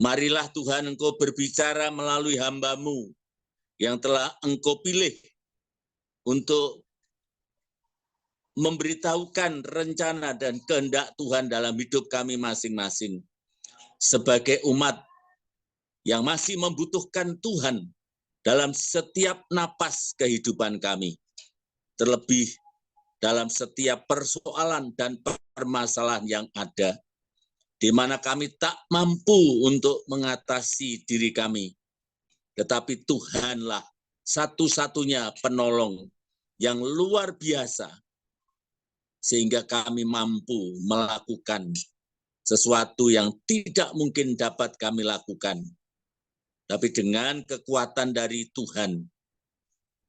Marilah Tuhan Engkau berbicara melalui hamba-Mu yang telah Engkau pilih untuk memberitahukan rencana dan kehendak Tuhan dalam hidup kami masing-masing. Sebagai umat yang masih membutuhkan Tuhan dalam setiap napas kehidupan kami. Terlebih dalam setiap persoalan dan permasalahan yang ada, di mana kami tak mampu untuk mengatasi diri kami. Tetapi Tuhanlah satu-satunya penolong yang luar biasa, sehingga kami mampu melakukan sesuatu yang tidak mungkin dapat kami lakukan. Tapi dengan kekuatan dari Tuhan,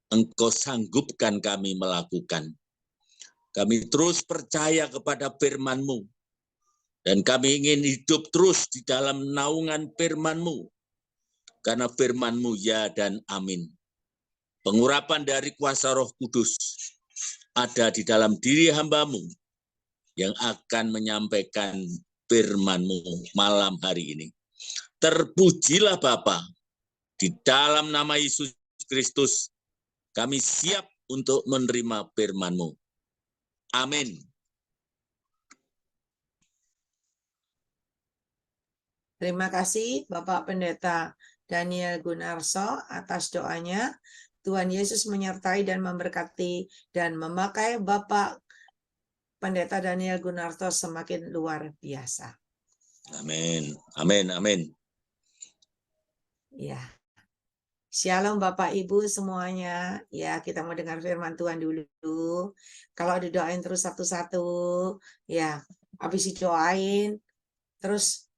Engkau sanggupkan kami melakukan. Kami terus percaya kepada firman-Mu, dan kami ingin hidup terus di dalam naungan firman-Mu, karena firman-Mu ya dan amin. Pengurapan dari kuasa Roh Kudus ada di dalam diri hamba-Mu yang akan menyampaikan firman-Mu malam hari ini. Terpujilah Bapa, di dalam nama Yesus Kristus kami siap untuk menerima firman-Mu. Amin. Terima kasih Bapak Pendeta Daniel Gunarso atas doanya. Tuhan Yesus menyertai dan memberkati dan memakai Bapak Pendeta Daniel Gunarso semakin luar biasa. Amin. Amin. Amin. Ya. Shalom Bapak Ibu semuanya. Ya, kita mau dengar firman Tuhan dulu. Kalau didoain terus satu-satu, ya, habis didoain, terus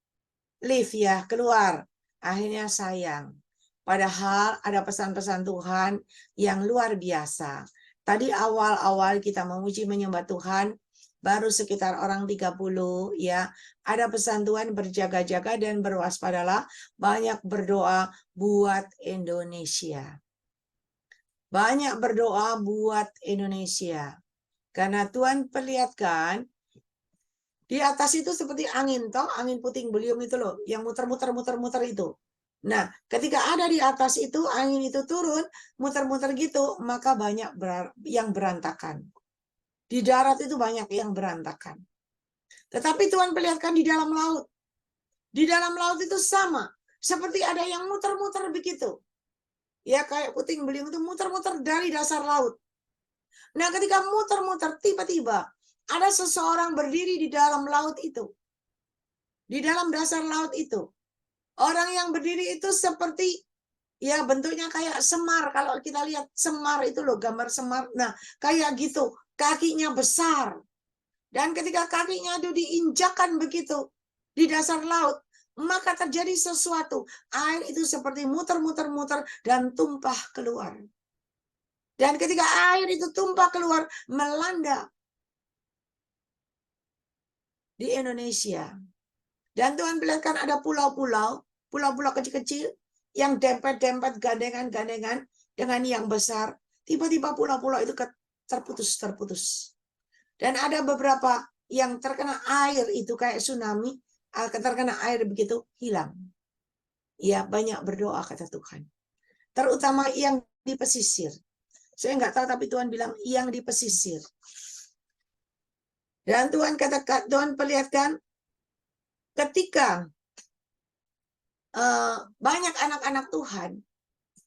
leave ya, keluar. Akhirnya sayang. Padahal ada pesan-pesan Tuhan yang luar biasa. Tadi awal-awal kita memuji menyembah Tuhan, baru sekitar orang 30 ya, ada pesan Tuhan berjaga-jaga dan berwaspadalah, banyak berdoa buat Indonesia. Banyak berdoa buat Indonesia. Karena Tuhan perlihatkan di atas itu seperti angin toh, angin puting beliung itu loh, yang muter-muter itu. Nah, ketika ada di atas itu, angin itu turun, muter-muter gitu, maka banyak yang berantakan. Di darat itu banyak yang berantakan. Tetapi Tuhan perlihatkan di dalam laut. Di dalam laut itu sama. Seperti ada yang muter-muter begitu. Ya kayak puting beliung itu muter-muter dari dasar laut. Nah ketika muter-muter tiba-tiba ada seseorang berdiri di dalam laut itu. Di dalam dasar laut itu. Orang yang berdiri itu seperti ya bentuknya kayak semar. Kalau kita lihat semar itu loh, gambar semar. Nah kayak gitu. Kakinya besar. Dan ketika kakinya itu diinjakan begitu di dasar laut, maka terjadi sesuatu. Air itu seperti muter-muter-muter dan tumpah keluar. Dan ketika air itu tumpah keluar, melanda di Indonesia. Dan Tuhan perlihatkan ada pulau-pulau, pulau-pulau kecil-kecil yang dempet-dempet gandengan-gandengan dengan yang besar. Tiba-tiba pulau-pulau itu terputus. Dan ada beberapa yang terkena air itu kayak tsunami, terkena air begitu hilang. Ya banyak berdoa kata Tuhan. Terutama yang di pesisir. Saya nggak tahu tapi Tuhan bilang yang di pesisir. Dan Tuhan Tuhan perlihatkan ketika banyak anak-anak Tuhan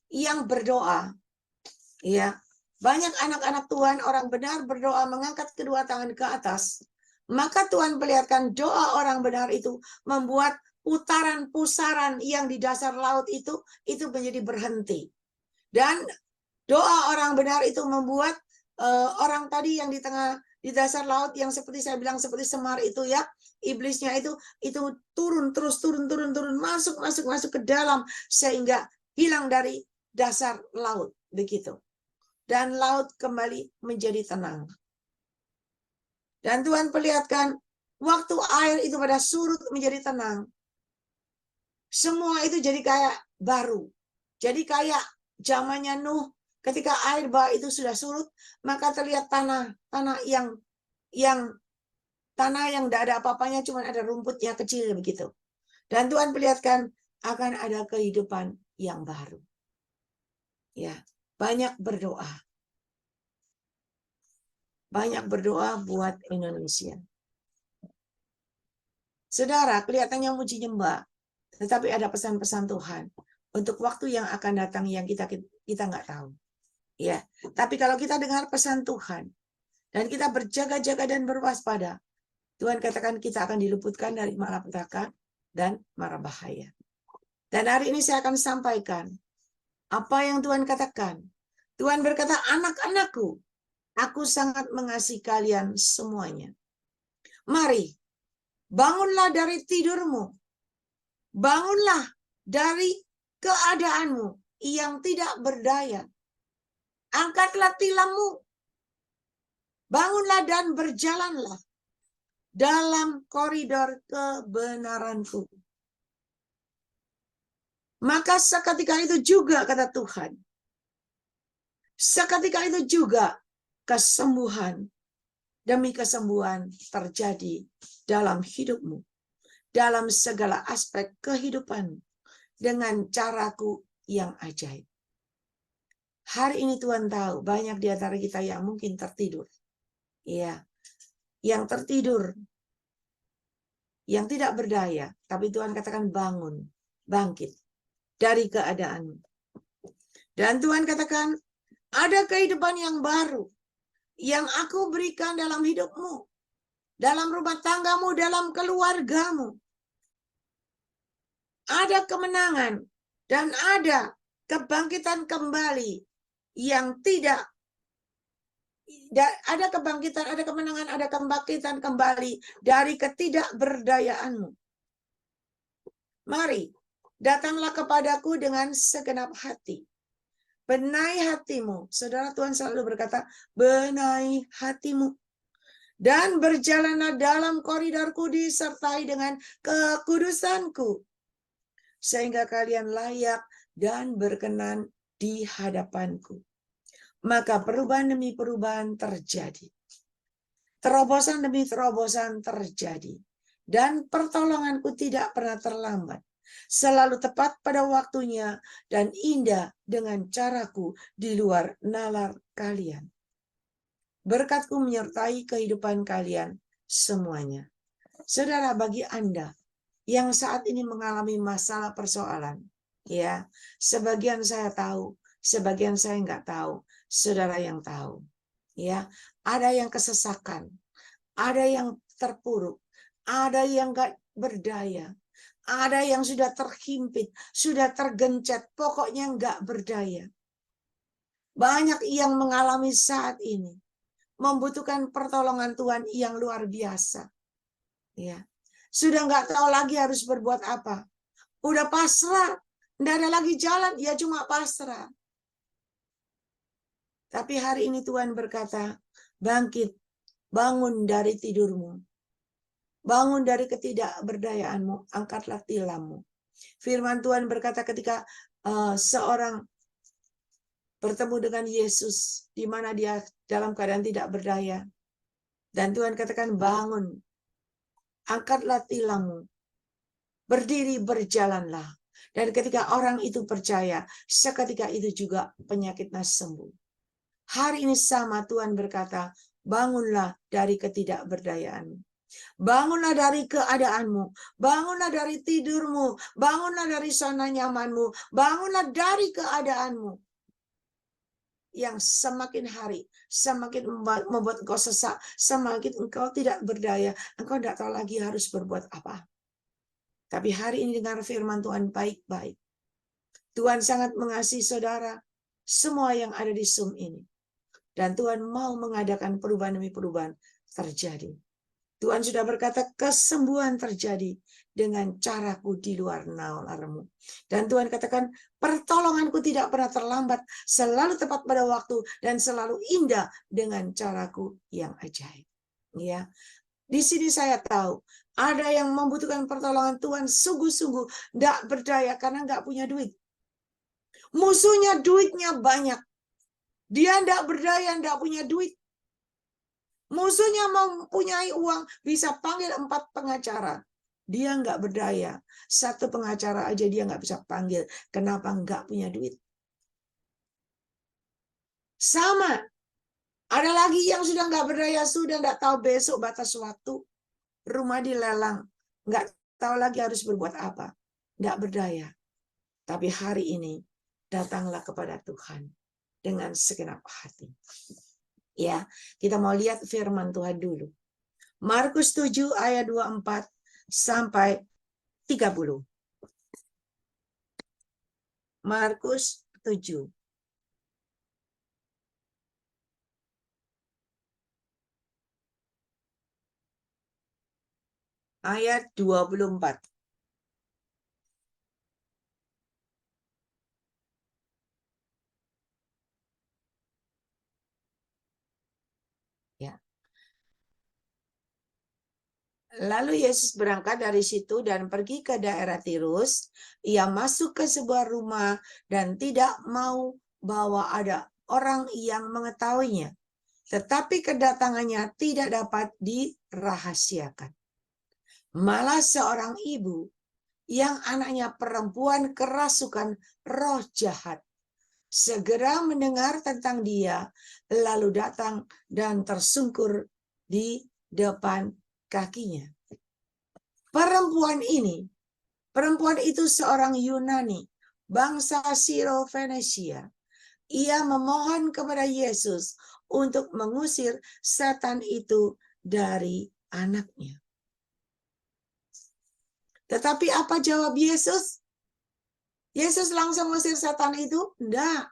yang berdoa, ya. Banyak anak-anak Tuhan, orang benar berdoa mengangkat kedua tangan ke atas. Maka Tuhan perlihatkan doa orang benar itu membuat putaran-pusaran yang di dasar laut itu menjadi berhenti. Dan doa orang benar itu membuat orang tadi yang di dasar laut yang seperti saya bilang seperti semar itu ya, iblisnya itu turun masuk ke dalam sehingga hilang dari dasar laut begitu. Dan laut kembali menjadi tenang. Dan Tuhan perlihatkan waktu air itu pada surut menjadi tenang. Semua itu jadi kayak baru. Jadi kayak zamannya Nuh ketika air bah itu sudah surut, maka terlihat tanah yang tidak ada apa-apanya, cuma ada rumputnya kecil begitu. Dan Tuhan perlihatkan akan ada kehidupan yang baru. Ya, banyak berdoa. Banyak berdoa buat Indonesia. Saudara, kelihatannya muji nyembah, tetapi ada pesan-pesan Tuhan untuk waktu yang akan datang yang kita nggak tahu. Ya, tapi kalau kita dengar pesan Tuhan dan kita berjaga-jaga dan berwaspada, Tuhan katakan kita akan diluputkan dari malapetaka dan mara bahaya. Dan hari ini saya akan sampaikan apa yang Tuhan katakan. Tuhan berkata, anak-anakku, aku sangat mengasihi kalian semuanya. Mari, bangunlah dari tidurmu. Bangunlah dari keadaanmu yang tidak berdaya. Angkatlah tilammu. Bangunlah dan berjalanlah dalam koridor kebenaranku. Maka seketika itu juga, kata Tuhan, seketika itu juga kesembuhan demi kesembuhan terjadi dalam hidupmu, dalam segala aspek kehidupan, dengan caraku yang ajaib. Hari ini Tuhan tahu banyak di antara kita yang mungkin tertidur. Ya, yang tertidur, yang tidak berdaya, tapi Tuhan katakan bangun, bangkit dari keadaanmu. Dan Tuhan katakan, ada kehidupan yang baru yang aku berikan dalam hidupmu, dalam rumah tanggamu, dalam keluargamu. Ada kemenangan dan ada kebangkitan kembali yang tidak ada kebangkitan, ada kemenangan, ada kebangkitan kembali dari ketidakberdayaanmu. Mari, datanglah kepadaku dengan segenap hati. Benahi hatimu. Saudara, Tuhan selalu berkata, benahi hatimu. Dan berjalanlah dalam koridorku disertai dengan kekudusanku. Sehingga kalian layak dan berkenan di hadapanku. Maka perubahan demi perubahan terjadi. Terobosan demi terobosan terjadi. Dan pertolonganku tidak pernah terlambat. Selalu tepat pada waktunya dan indah dengan caraku di luar nalar kalian. Berkatku menyertai kehidupan kalian semuanya. Saudara, bagi Anda yang saat ini mengalami masalah persoalan, ya, sebagian saya tahu, sebagian saya nggak tahu, saudara yang tahu, ya, ada yang kesesakan, ada yang terpuruk, ada yang nggak berdaya, ada yang sudah terhimpit, sudah tergencet, pokoknya nggak berdaya. Banyak yang mengalami saat ini membutuhkan pertolongan Tuhan yang luar biasa. Ya, sudah nggak tahu lagi harus berbuat apa. Udah pasrah, nggak ada lagi jalan, ya cuma pasrah. Tapi hari ini Tuhan berkata, bangkit, bangun dari tidurmu. Bangun dari ketidakberdayaanmu, angkatlah tilammu. Firman Tuhan berkata ketika seorang bertemu dengan Yesus, di mana dia dalam keadaan tidak berdaya. Dan Tuhan katakan, bangun, angkatlah tilammu, berdiri, berjalanlah. Dan ketika orang itu percaya, seketika itu juga penyakitnya sembuh. Hari ini sama Tuhan berkata, bangunlah dari ketidakberdayaanmu. Bangunlah dari keadaanmu, bangunlah dari tidurmu, bangunlah dari zona nyamanmu, bangunlah dari keadaanmu yang semakin hari semakin membuat engkau sesak, semakin engkau tidak berdaya, engkau tidak tahu lagi harus berbuat apa. Tapi hari ini dengar firman Tuhan baik-baik. Tuhan sangat mengasihi saudara, semua yang ada di Zoom ini. Dan Tuhan mau mengadakan perubahan demi perubahan terjadi. Tuhan sudah berkata kesembuhan terjadi dengan caraku di luar nalarmu. Dan Tuhan katakan pertolonganku tidak pernah terlambat, selalu tepat pada waktu dan selalu indah dengan caraku yang ajaib. Ya, di sini saya tahu ada yang membutuhkan pertolongan Tuhan sungguh-sungguh tidak berdaya karena nggak punya duit. Musuhnya duitnya banyak. Dia tidak berdaya, tidak punya duit. Musuhnya mempunyai uang, bisa panggil 4 pengacara. dia nggak berdaya. Satu pengacara aja dia nggak bisa panggil. Kenapa nggak punya duit? Sama. Ada lagi yang sudah nggak berdaya, sudah nggak tahu besok batas waktu. Rumah dilelang. Nggak tahu lagi harus berbuat apa. Nggak berdaya. Tapi hari ini, datanglah kepada Tuhan dengan segenap hati. Ya, kita mau lihat firman Tuhan dulu. Markus 7 ayat 24 sampai 30. Markus 7. Ayat 24. Ya. Lalu Yesus berangkat dari situ dan pergi ke daerah Tirus. Ia masuk ke sebuah rumah dan tidak mau bahwa ada orang yang mengetahuinya. Tetapi kedatangannya tidak dapat dirahasiakan. Malah seorang ibu yang anaknya perempuan kerasukan roh jahat segera mendengar tentang dia, lalu datang dan tersungkur di depan kakinya. Perempuan itu seorang Yunani, bangsa Siro-Fenisia. Ia memohon kepada Yesus untuk mengusir setan itu dari anaknya. Tetapi apa jawab Yesus? Yesus langsung mengusir setan itu? Enggak.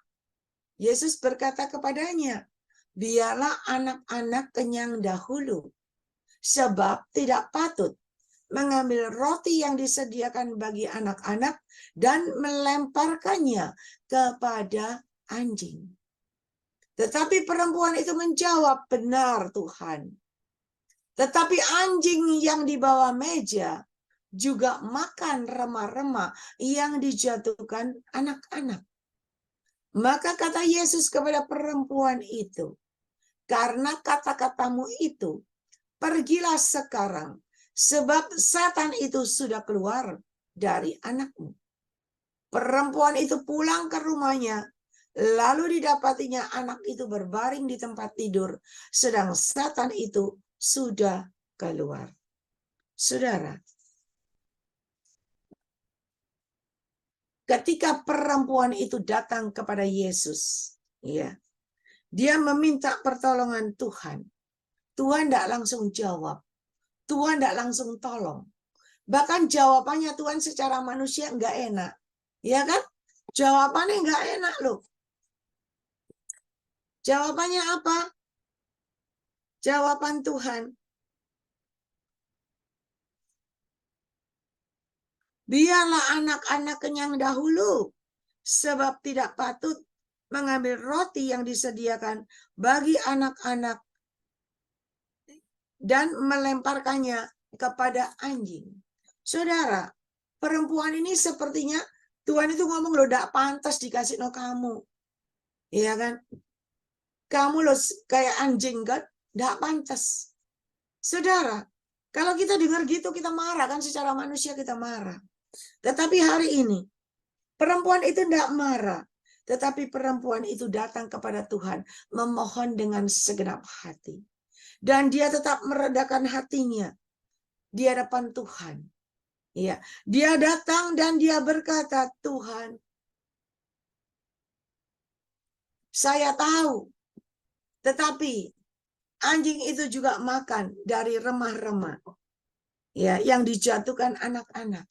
Yesus berkata kepadanya, biarlah anak-anak kenyang dahulu, sebab tidak patut mengambil roti yang disediakan bagi anak-anak dan melemparkannya kepada anjing. Tetapi perempuan itu menjawab, benar Tuhan. Tetapi anjing yang di bawah meja juga makan remah-remah yang dijatuhkan anak-anak. Maka kata Yesus kepada perempuan itu, karena kata-katamu itu, pergilah sekarang, sebab setan itu sudah keluar dari anakmu. Perempuan itu pulang ke rumahnya, lalu didapatinya anak itu berbaring di tempat tidur, sedang setan itu sudah keluar. Saudara, ketika perempuan itu datang kepada Yesus, ya, dia meminta pertolongan Tuhan. Tuhan tidak langsung jawab. Tuhan tidak langsung tolong. Bahkan jawabannya Tuhan secara manusia nggak enak. Ya kan? Jawabannya nggak enak loh. Jawabannya apa? Jawaban Tuhan, biarlah anak-anak kenyang dahulu, sebab tidak patut mengambil roti yang disediakan bagi anak-anak dan melemparkannya kepada anjing. Saudara, perempuan ini sepertinya Tuhan itu ngomong loh, tidak pantas dikasih no kamu. Iya kan? Kamu loh kayak anjing kan? Tidak pantas. Saudara, kalau kita dengar gitu kita marah kan, secara manusia kita marah. Tetapi hari ini perempuan itu tidak marah. Tetapi perempuan itu datang kepada Tuhan memohon dengan segenap hati. Dan dia tetap meredakan hatinya di hadapan Tuhan. Ya, dia datang dan dia berkata, Tuhan, saya tahu, tetapi anjing itu juga makan dari remah-remah, ya, yang dijatuhkan anak-anak.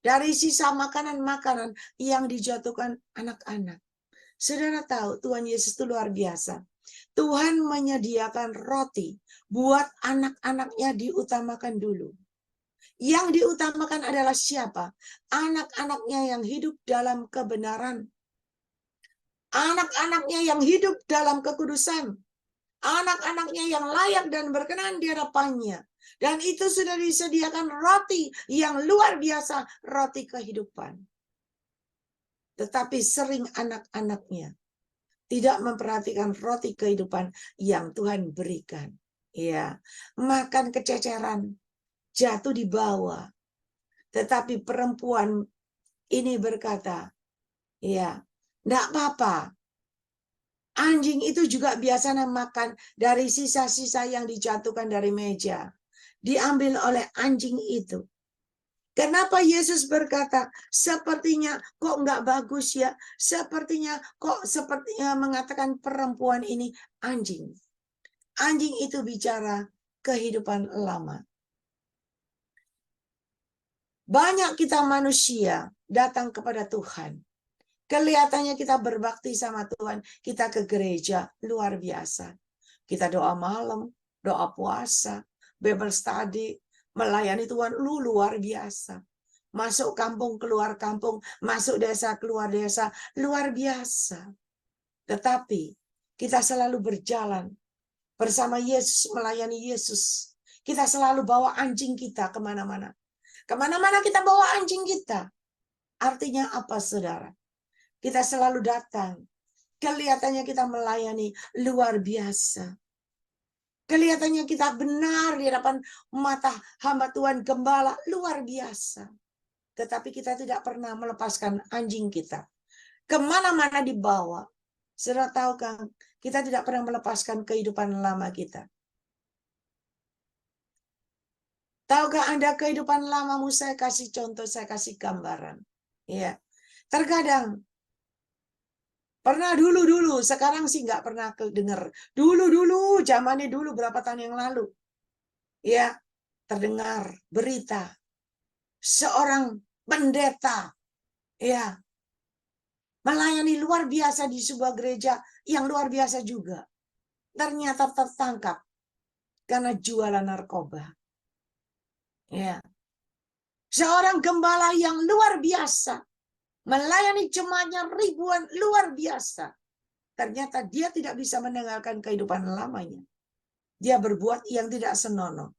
Dari sisa makanan-makanan yang dijatuhkan anak-anak. Saudara tahu Tuhan Yesus itu luar biasa. Tuhan menyediakan roti buat anak-anaknya diutamakan dulu. Yang diutamakan adalah siapa? Anak-anaknya yang hidup dalam kebenaran. Anak-anaknya yang hidup dalam kekudusan. Anak-anaknya yang layak dan berkenan di hadapannya. Dan itu sudah disediakan roti yang luar biasa, roti kehidupan. Tetapi sering anak-anaknya tidak memperhatikan roti kehidupan yang Tuhan berikan. Ya, makan kececeran. jatuh di bawah. Tetapi perempuan ini berkata, ya, enggak apa-apa. Anjing itu juga biasanya makan dari sisa-sisa yang dijatuhkan dari meja. Diambil oleh anjing itu. Kenapa Yesus berkata, sepertinya kok enggak bagus ya? Sepertinya mengatakan perempuan ini anjing. Anjing itu bicara kehidupan lama. Banyak kita manusia datang kepada Tuhan. Kelihatannya kita berbakti sama Tuhan. Kita ke gereja, luar biasa. Kita doa malam, doa puasa, Bible study, melayani Tuhan, luar biasa. Masuk kampung, keluar kampung, masuk desa, keluar desa, luar biasa. Tetapi kita selalu berjalan bersama Yesus, melayani Yesus. Kita selalu bawa anjing kita kemana-mana. Kemana-mana kita bawa anjing kita. Artinya apa, saudara? Kita selalu datang. Kelihatannya kita melayani luar biasa. Kelihatannya kita benar di hadapan mata hamba Tuhan gembala luar biasa. Tetapi kita tidak pernah melepaskan anjing kita. Kemana-mana dibawa. Saudara tahu kan, kita tidak pernah melepaskan kehidupan lama kita. Tahukah Anda kehidupan lamamu? Saya kasih contoh, saya kasih gambaran. Ya, terkadang pernah dulu, sekarang sih nggak pernah dengar. Dulu, zamannya dulu berapa tahun yang lalu. Ya, terdengar berita seorang pendeta ya melayani luar biasa di sebuah gereja yang luar biasa juga. Ternyata tertangkap karena jualan narkoba. Ya. Seorang gembala yang luar biasa melayani jemaatnya ribuan, luar biasa. Ternyata dia tidak bisa meninggalkan kehidupan lamanya. Dia berbuat yang tidak senonoh.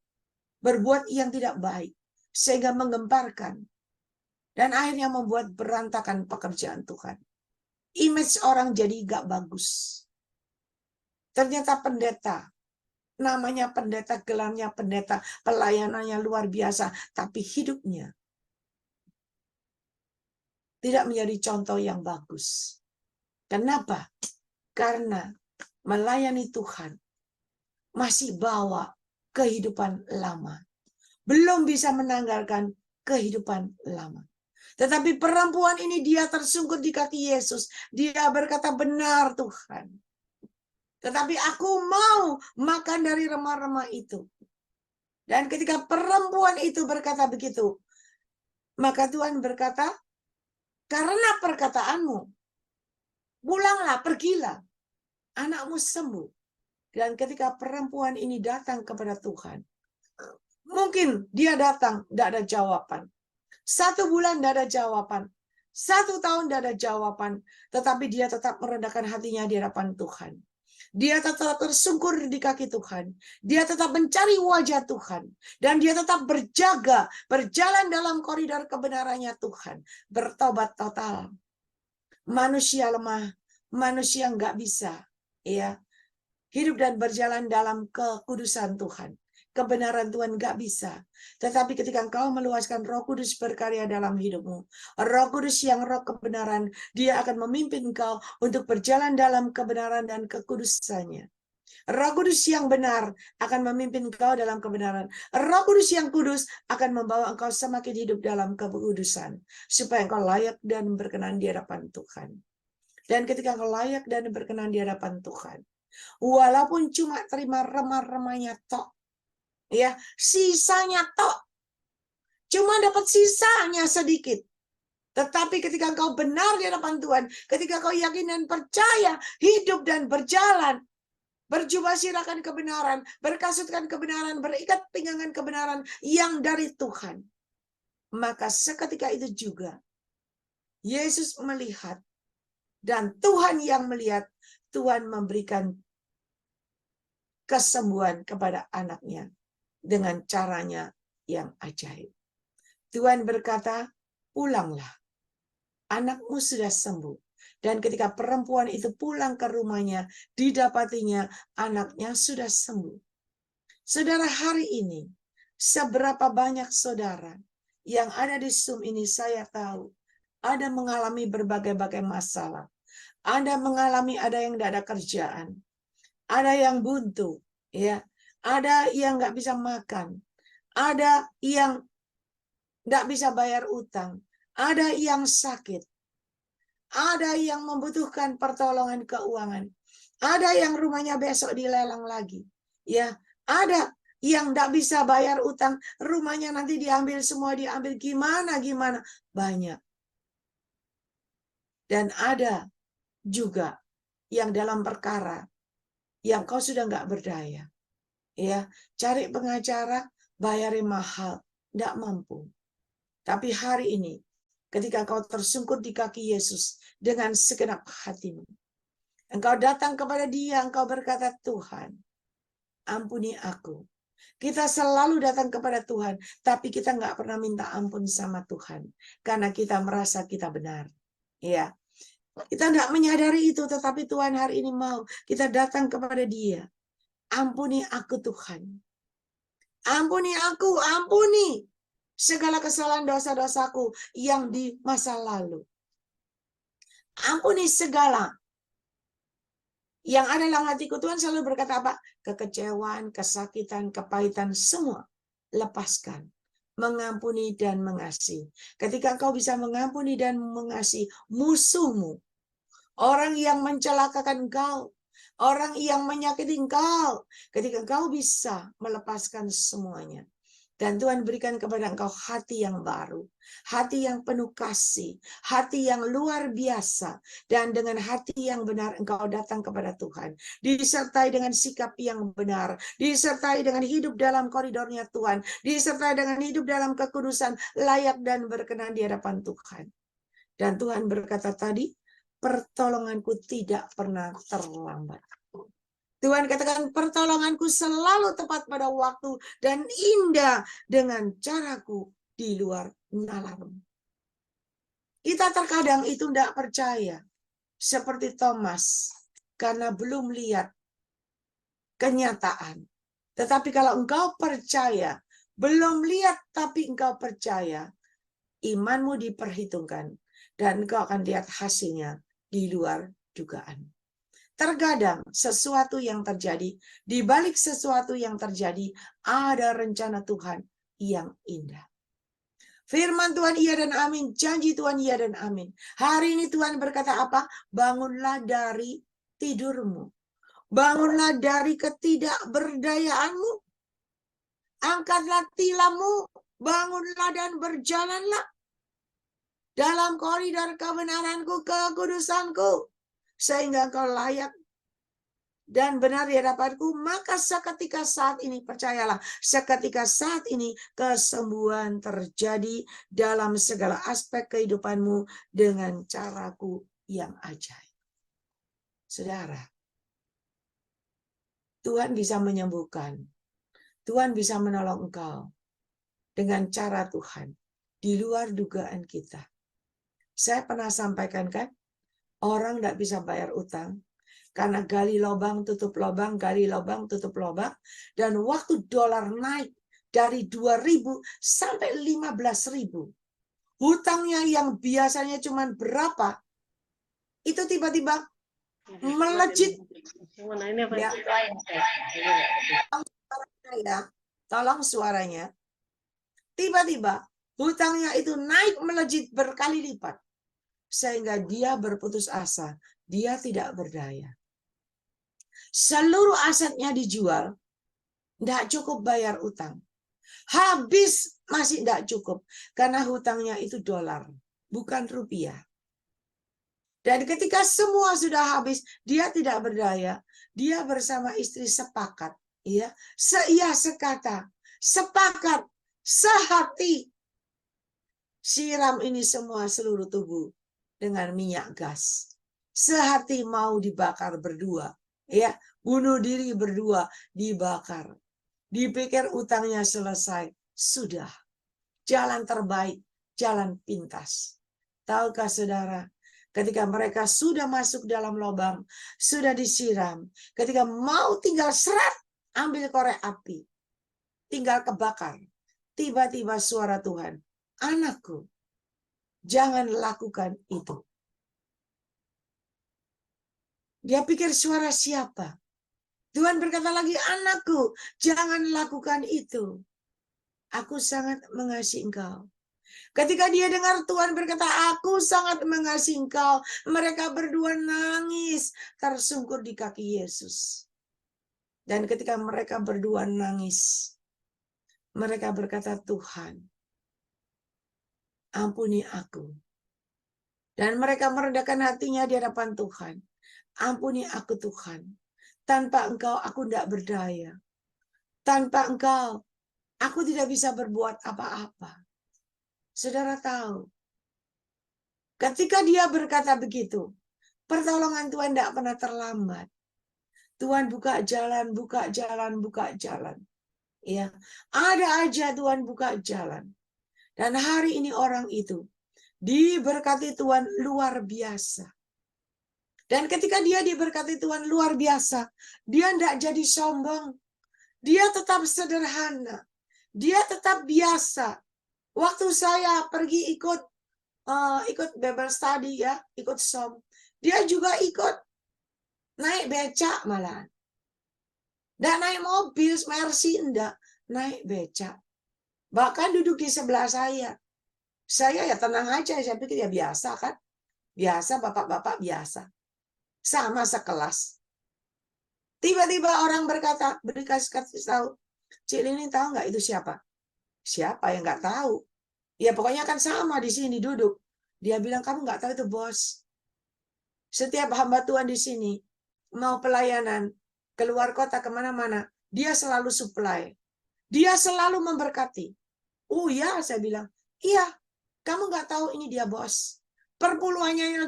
Berbuat yang tidak baik. Sehingga menggemparkan. Dan akhirnya membuat berantakan pekerjaan Tuhan. Image orang jadi gak bagus. Ternyata pendeta. Namanya pendeta, gelarnya pendeta. Pelayanannya luar biasa. Tapi hidupnya tidak menjadi contoh yang bagus. Kenapa? Karena melayani Tuhan masih bawa kehidupan lama. Belum bisa menanggalkan kehidupan lama. Tetapi perempuan ini dia tersungkur di kaki Yesus. Dia berkata, benar Tuhan. Tetapi aku mau makan dari remah-remah itu. Dan ketika perempuan itu berkata begitu, maka Tuhan berkata, karena perkataanmu, pulanglah, pergilah, anakmu sembuh. Dan ketika perempuan ini datang kepada Tuhan, mungkin dia datang, tidak ada jawaban. 1 bulan tidak ada jawaban. 1 tahun tidak ada jawaban. Tetapi dia tetap merendahkan hatinya di hadapan Tuhan. Dia tetap tersungkur di kaki Tuhan. Dia tetap mencari wajah Tuhan. Dan dia tetap berjaga, berjalan dalam koridor kebenarannya Tuhan. Bertobat total. Manusia lemah, manusia nggak bisa. Ya, hidup dan berjalan dalam kekudusan Tuhan. Kebenaran Tuhan nggak bisa. Tetapi ketika engkau meluaskan Roh Kudus berkarya dalam hidupmu, Roh Kudus yang roh kebenaran, dia akan memimpin engkau untuk berjalan dalam kebenaran dan kekudusannya. Roh Kudus yang benar akan memimpin engkau dalam kebenaran. Roh Kudus yang kudus akan membawa engkau semakin hidup dalam kekudusan. Supaya engkau layak dan berkenan di hadapan Tuhan. Dan ketika engkau layak dan berkenan di hadapan Tuhan, walaupun cuma terima remah-remahnya tok, ya, sisanya tok, cuma dapat sisanya sedikit. Tetapi ketika engkau benar di hadapan Tuhan, ketika kau yakin dan percaya, hidup dan berjalan, berjubah sirahkan kebenaran, berkasutkan kebenaran, berikat pinggangan kebenaran yang dari Tuhan, maka seketika itu juga Yesus melihat, dan Tuhan yang melihat, Tuhan memberikan kesembuhan kepada anaknya dengan caranya yang ajaib. Tuhan berkata, pulanglah, anakmu sudah sembuh. Dan ketika perempuan itu pulang ke rumahnya, didapatinya anaknya sudah sembuh. Saudara, hari ini seberapa banyak saudara yang ada di Zoom ini, saya tahu ada mengalami berbagai-bagai masalah. Anda mengalami ada yang tidak ada kerjaan, ada yang buntu, ya, ada yang nggak bisa makan, ada yang nggak bisa bayar utang, ada yang sakit, ada yang membutuhkan pertolongan keuangan, ada yang rumahnya besok dilelang lagi, ya, ada yang nggak bisa bayar utang, rumahnya nanti diambil semua, diambil gimana banyak. Dan ada juga yang dalam perkara yang kau sudah nggak berdaya, ya, cari pengacara, bayarin mahal, nggak mampu. Tapi hari ini, ketika kau tersungkur di kaki Yesus dengan segenap hatimu, engkau datang kepada Dia, engkau berkata, Tuhan, ampuni aku. Kita selalu datang kepada Tuhan, tapi kita nggak pernah minta ampun sama Tuhan, karena kita merasa kita benar. Ya, kita nggak menyadari itu, tetapi Tuhan hari ini mau kita datang kepada Dia. Ampuni aku Tuhan. Ampuni aku, ampuni segala kesalahan dosa-dosaku yang di masa lalu. Ampuni segala yang ada dalam hatiku. Tuhan selalu berkata apa? Kekecewaan, kesakitan, kepahitan, semua lepaskan. Mengampuni dan mengasihi. Ketika engkau bisa mengampuni dan mengasihi musuhmu, orang yang mencelakakan engkau, orang yang menyakiti engkau, ketika engkau bisa melepaskan semuanya. Dan Tuhan berikan kepada engkau hati yang baru, hati yang penuh kasih, hati yang luar biasa. Dan dengan hati yang benar engkau datang kepada Tuhan. Disertai dengan sikap yang benar, disertai dengan hidup dalam koridornya Tuhan, disertai dengan hidup dalam kekudusan, layak dan berkenan di hadapan Tuhan. Dan Tuhan berkata tadi, pertolonganku tidak pernah terlambat. Tuhan katakan pertolonganku selalu tepat pada waktu dan indah dengan caraku di luar nalarmu. Kita terkadang itu tidak percaya seperti Thomas karena belum lihat kenyataan. Tetapi kalau engkau percaya, belum lihat tapi engkau percaya, imanmu diperhitungkan dan engkau akan lihat hasilnya di luar dugaan. Terkadang sesuatu yang terjadi, di balik sesuatu yang terjadi, ada rencana Tuhan yang indah. Firman Tuhan iya dan amin, janji Tuhan iya dan amin. Hari ini Tuhan berkata apa? Bangunlah dari tidurmu. Bangunlah dari ketidakberdayaanmu. Angkatlah tilammu, bangunlah dan berjalanlah dalam koridor kebenaranku, kekudusanku. Sehingga engkau layak dan benar di hadapanku, maka seketika saat ini, percayalah, seketika saat ini kesembuhan terjadi dalam segala aspek kehidupanmu dengan caraku yang ajaib. Saudara, Tuhan bisa menyembuhkan, Tuhan bisa menolong engkau dengan cara Tuhan di luar dugaan kita. Saya pernah sampaikan kan, orang tidak bisa bayar utang, karena gali lubang, tutup lubang, gali lubang, tutup lubang. Dan waktu dolar naik dari 2.000 sampai 15.000. Hutangnya yang biasanya cuma berapa, itu tiba-tiba melejit. Ya, tolong suaranya. Tiba-tiba hutangnya itu naik melejit berkali lipat. Sehingga dia berputus asa. Dia tidak berdaya. Seluruh asetnya dijual, tidak cukup bayar utang. Habis masih tidak cukup, karena hutangnya itu dolar, bukan rupiah. Dan ketika semua sudah habis, dia tidak berdaya. Dia bersama istri sepakat, ya, seia sekata, sepakat, sehati. Siram ini semua seluruh tubuh dengan minyak gas. Sehati mau dibakar berdua. Ya, bunuh diri berdua, dibakar. Dipikir utangnya selesai, sudah. Jalan terbaik, jalan pintas. Tahukah saudara, ketika mereka sudah masuk dalam lubang, sudah disiram, ketika mau tinggal seret, ambil korek api. tinggal kebakar. Tiba-tiba suara Tuhan, anakku, jangan lakukan itu. Dia pikir suara siapa? Tuhan berkata lagi, anakku, jangan lakukan itu. Aku sangat mengasihi engkau. Ketika dia dengar Tuhan berkata, aku sangat mengasihi engkau, mereka berdua nangis, tersungkur di kaki Yesus. Dan ketika mereka berdua nangis, mereka berkata, Tuhan, ampuni aku. Dan mereka merendahkan hatinya di hadapan Tuhan. Ampuni aku Tuhan. Tanpa engkau aku tidak berdaya. Tanpa engkau aku tidak bisa berbuat apa-apa. Saudara tahu, ketika dia berkata begitu, pertolongan Tuhan tidak pernah terlambat. Tuhan buka jalan, buka jalan, buka jalan. Ya, ada aja Tuhan buka jalan. Dan hari ini orang itu diberkati Tuhan luar biasa. Dan ketika dia diberkati Tuhan luar biasa, dia tidak jadi sombong. Dia tetap sederhana. Dia tetap biasa. Waktu saya pergi ikut Bible study ya, ikut som, dia juga ikut naik becak malah. Nggak naik mobil, Mercy enggak, naik becak. Bahkan duduk di sebelah saya. Saya ya tenang aja, saya pikir ya biasa kan. Biasa, bapak-bapak biasa. Sama sekelas. Tiba-tiba orang berkata, kasih tahu, Cik Lini tahu nggak itu siapa? Siapa yang nggak tahu? Ya pokoknya kan sama di sini duduk. Dia bilang, kamu nggak tahu itu bos. Setiap hamba Tuhan di sini, mau pelayanan, keluar kota kemana-mana, dia selalu supply. Dia selalu memberkati. Oh ya, saya bilang, iya, kamu nggak tahu ini dia bos. Perpuluhannya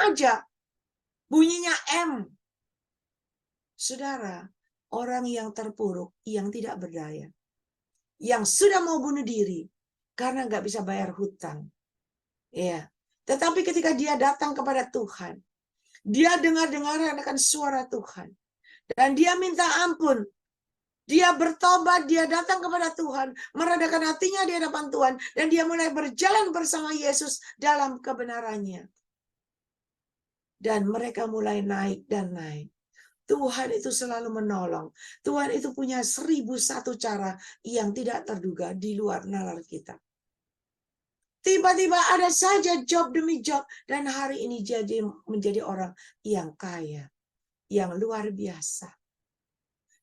aja, bunyinya M. Saudara, orang yang terpuruk, yang tidak berdaya, yang sudah mau bunuh diri, karena nggak bisa bayar hutang. Ya, tetapi ketika dia datang kepada Tuhan, dia dengar-dengar akan suara Tuhan. Dan dia minta ampun. Dia bertobat, dia datang kepada Tuhan, meredakan hatinya di hadapan Tuhan, dan dia mulai berjalan bersama Yesus dalam kebenarannya. Dan mereka mulai naik dan naik. Tuhan itu selalu menolong. Tuhan itu punya 1001 cara yang tidak terduga di luar nalar kita. Tiba-tiba ada saja job demi job, dan hari ini menjadi orang yang kaya, yang luar biasa.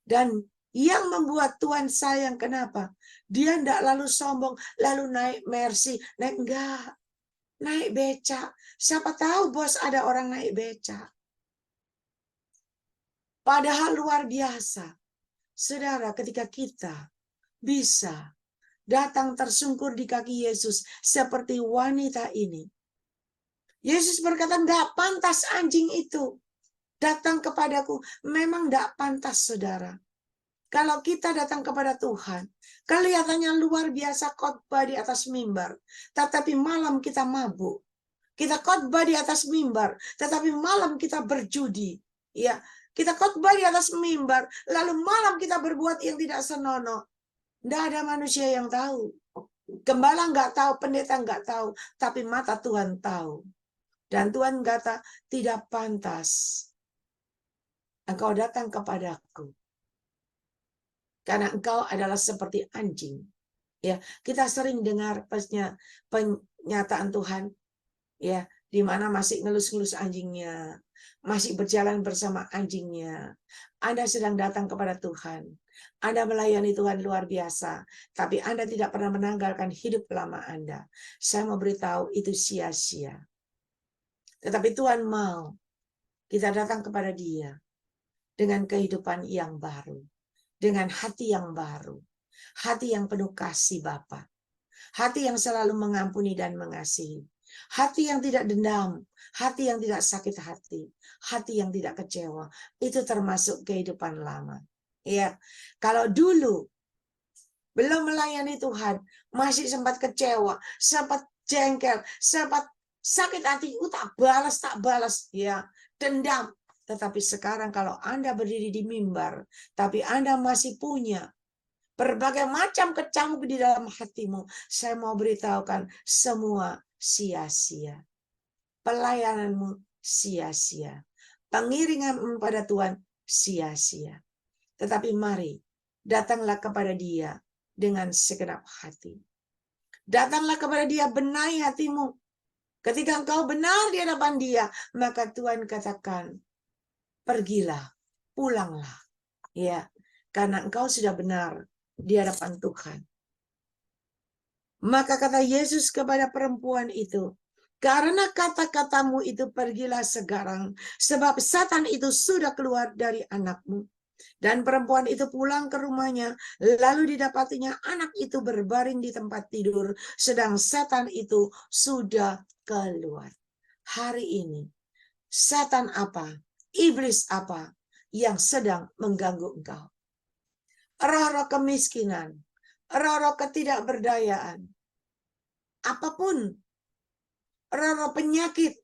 Dan yang membuat Tuhan sayang, kenapa? Dia tidak lalu sombong, lalu naik Mercy, enggak. Naik becak. Siapa tahu bos ada orang naik becak. Padahal luar biasa. Saudara, ketika kita bisa datang tersungkur di kaki Yesus seperti wanita ini. Yesus berkata, enggak pantas anjing itu datang kepadaku. Memang enggak pantas, saudara. Kalau kita datang kepada Tuhan, kelihatannya luar biasa khotbah di atas mimbar, tetapi malam kita mabuk. Kita khotbah di atas mimbar, tetapi malam kita berjudi. Ya, kita khotbah di atas mimbar, lalu malam kita berbuat yang tidak senonoh. Tidak ada manusia yang tahu. Gembala nggak tahu, pendeta nggak tahu, tapi mata Tuhan tahu. Dan Tuhan kata, tidak pantas engkau datang kepadaku. Karena engkau adalah seperti anjing. Ya, kita sering dengar pernyataan Tuhan, ya, di mana masih ngelus-ngelus anjingnya, masih berjalan bersama anjingnya. Anda sedang datang kepada Tuhan. Anda melayani Tuhan luar biasa, tapi Anda tidak pernah menanggalkan hidup lama Anda. Saya mau beritahu itu sia-sia. Tetapi Tuhan mau kita datang kepada Dia dengan kehidupan yang baru. Dengan hati yang baru, hati yang penuh kasih Bapa, hati yang selalu mengampuni dan mengasihi, hati yang tidak dendam, hati yang tidak sakit hati yang tidak kecewa. Itu termasuk kehidupan lama. Ya, kalau dulu belum melayani Tuhan, masih sempat kecewa, sempat jengkel, sempat sakit hati, tak balas, ya, dendam. Tetapi sekarang kalau Anda berdiri di mimbar, tapi Anda masih punya berbagai macam kecamuk di dalam hatimu, saya mau beritahukan semua sia-sia. Pelayananmu sia-sia. Pengiringanmu pada Tuhan sia-sia. Tetapi mari, datanglah kepada Dia dengan segenap hati. Datanglah kepada Dia, benahi hatimu. Ketika engkau benar di hadapan Dia, maka Tuhan katakan, pergilah, pulanglah. Ya, karena engkau sudah benar di hadapan Tuhan. Maka kata Yesus kepada perempuan itu, karena kata-katamu itu pergilah sekarang, sebab Satan itu sudah keluar dari anakmu. Dan perempuan itu pulang ke rumahnya, lalu didapatinya anak itu berbaring di tempat tidur, sedang setan itu sudah keluar. Hari ini, setan apa, iblis apa yang sedang mengganggu engkau? Roh-roh kemiskinan, roh-roh ketidakberdayaan, apapun, roh-roh penyakit,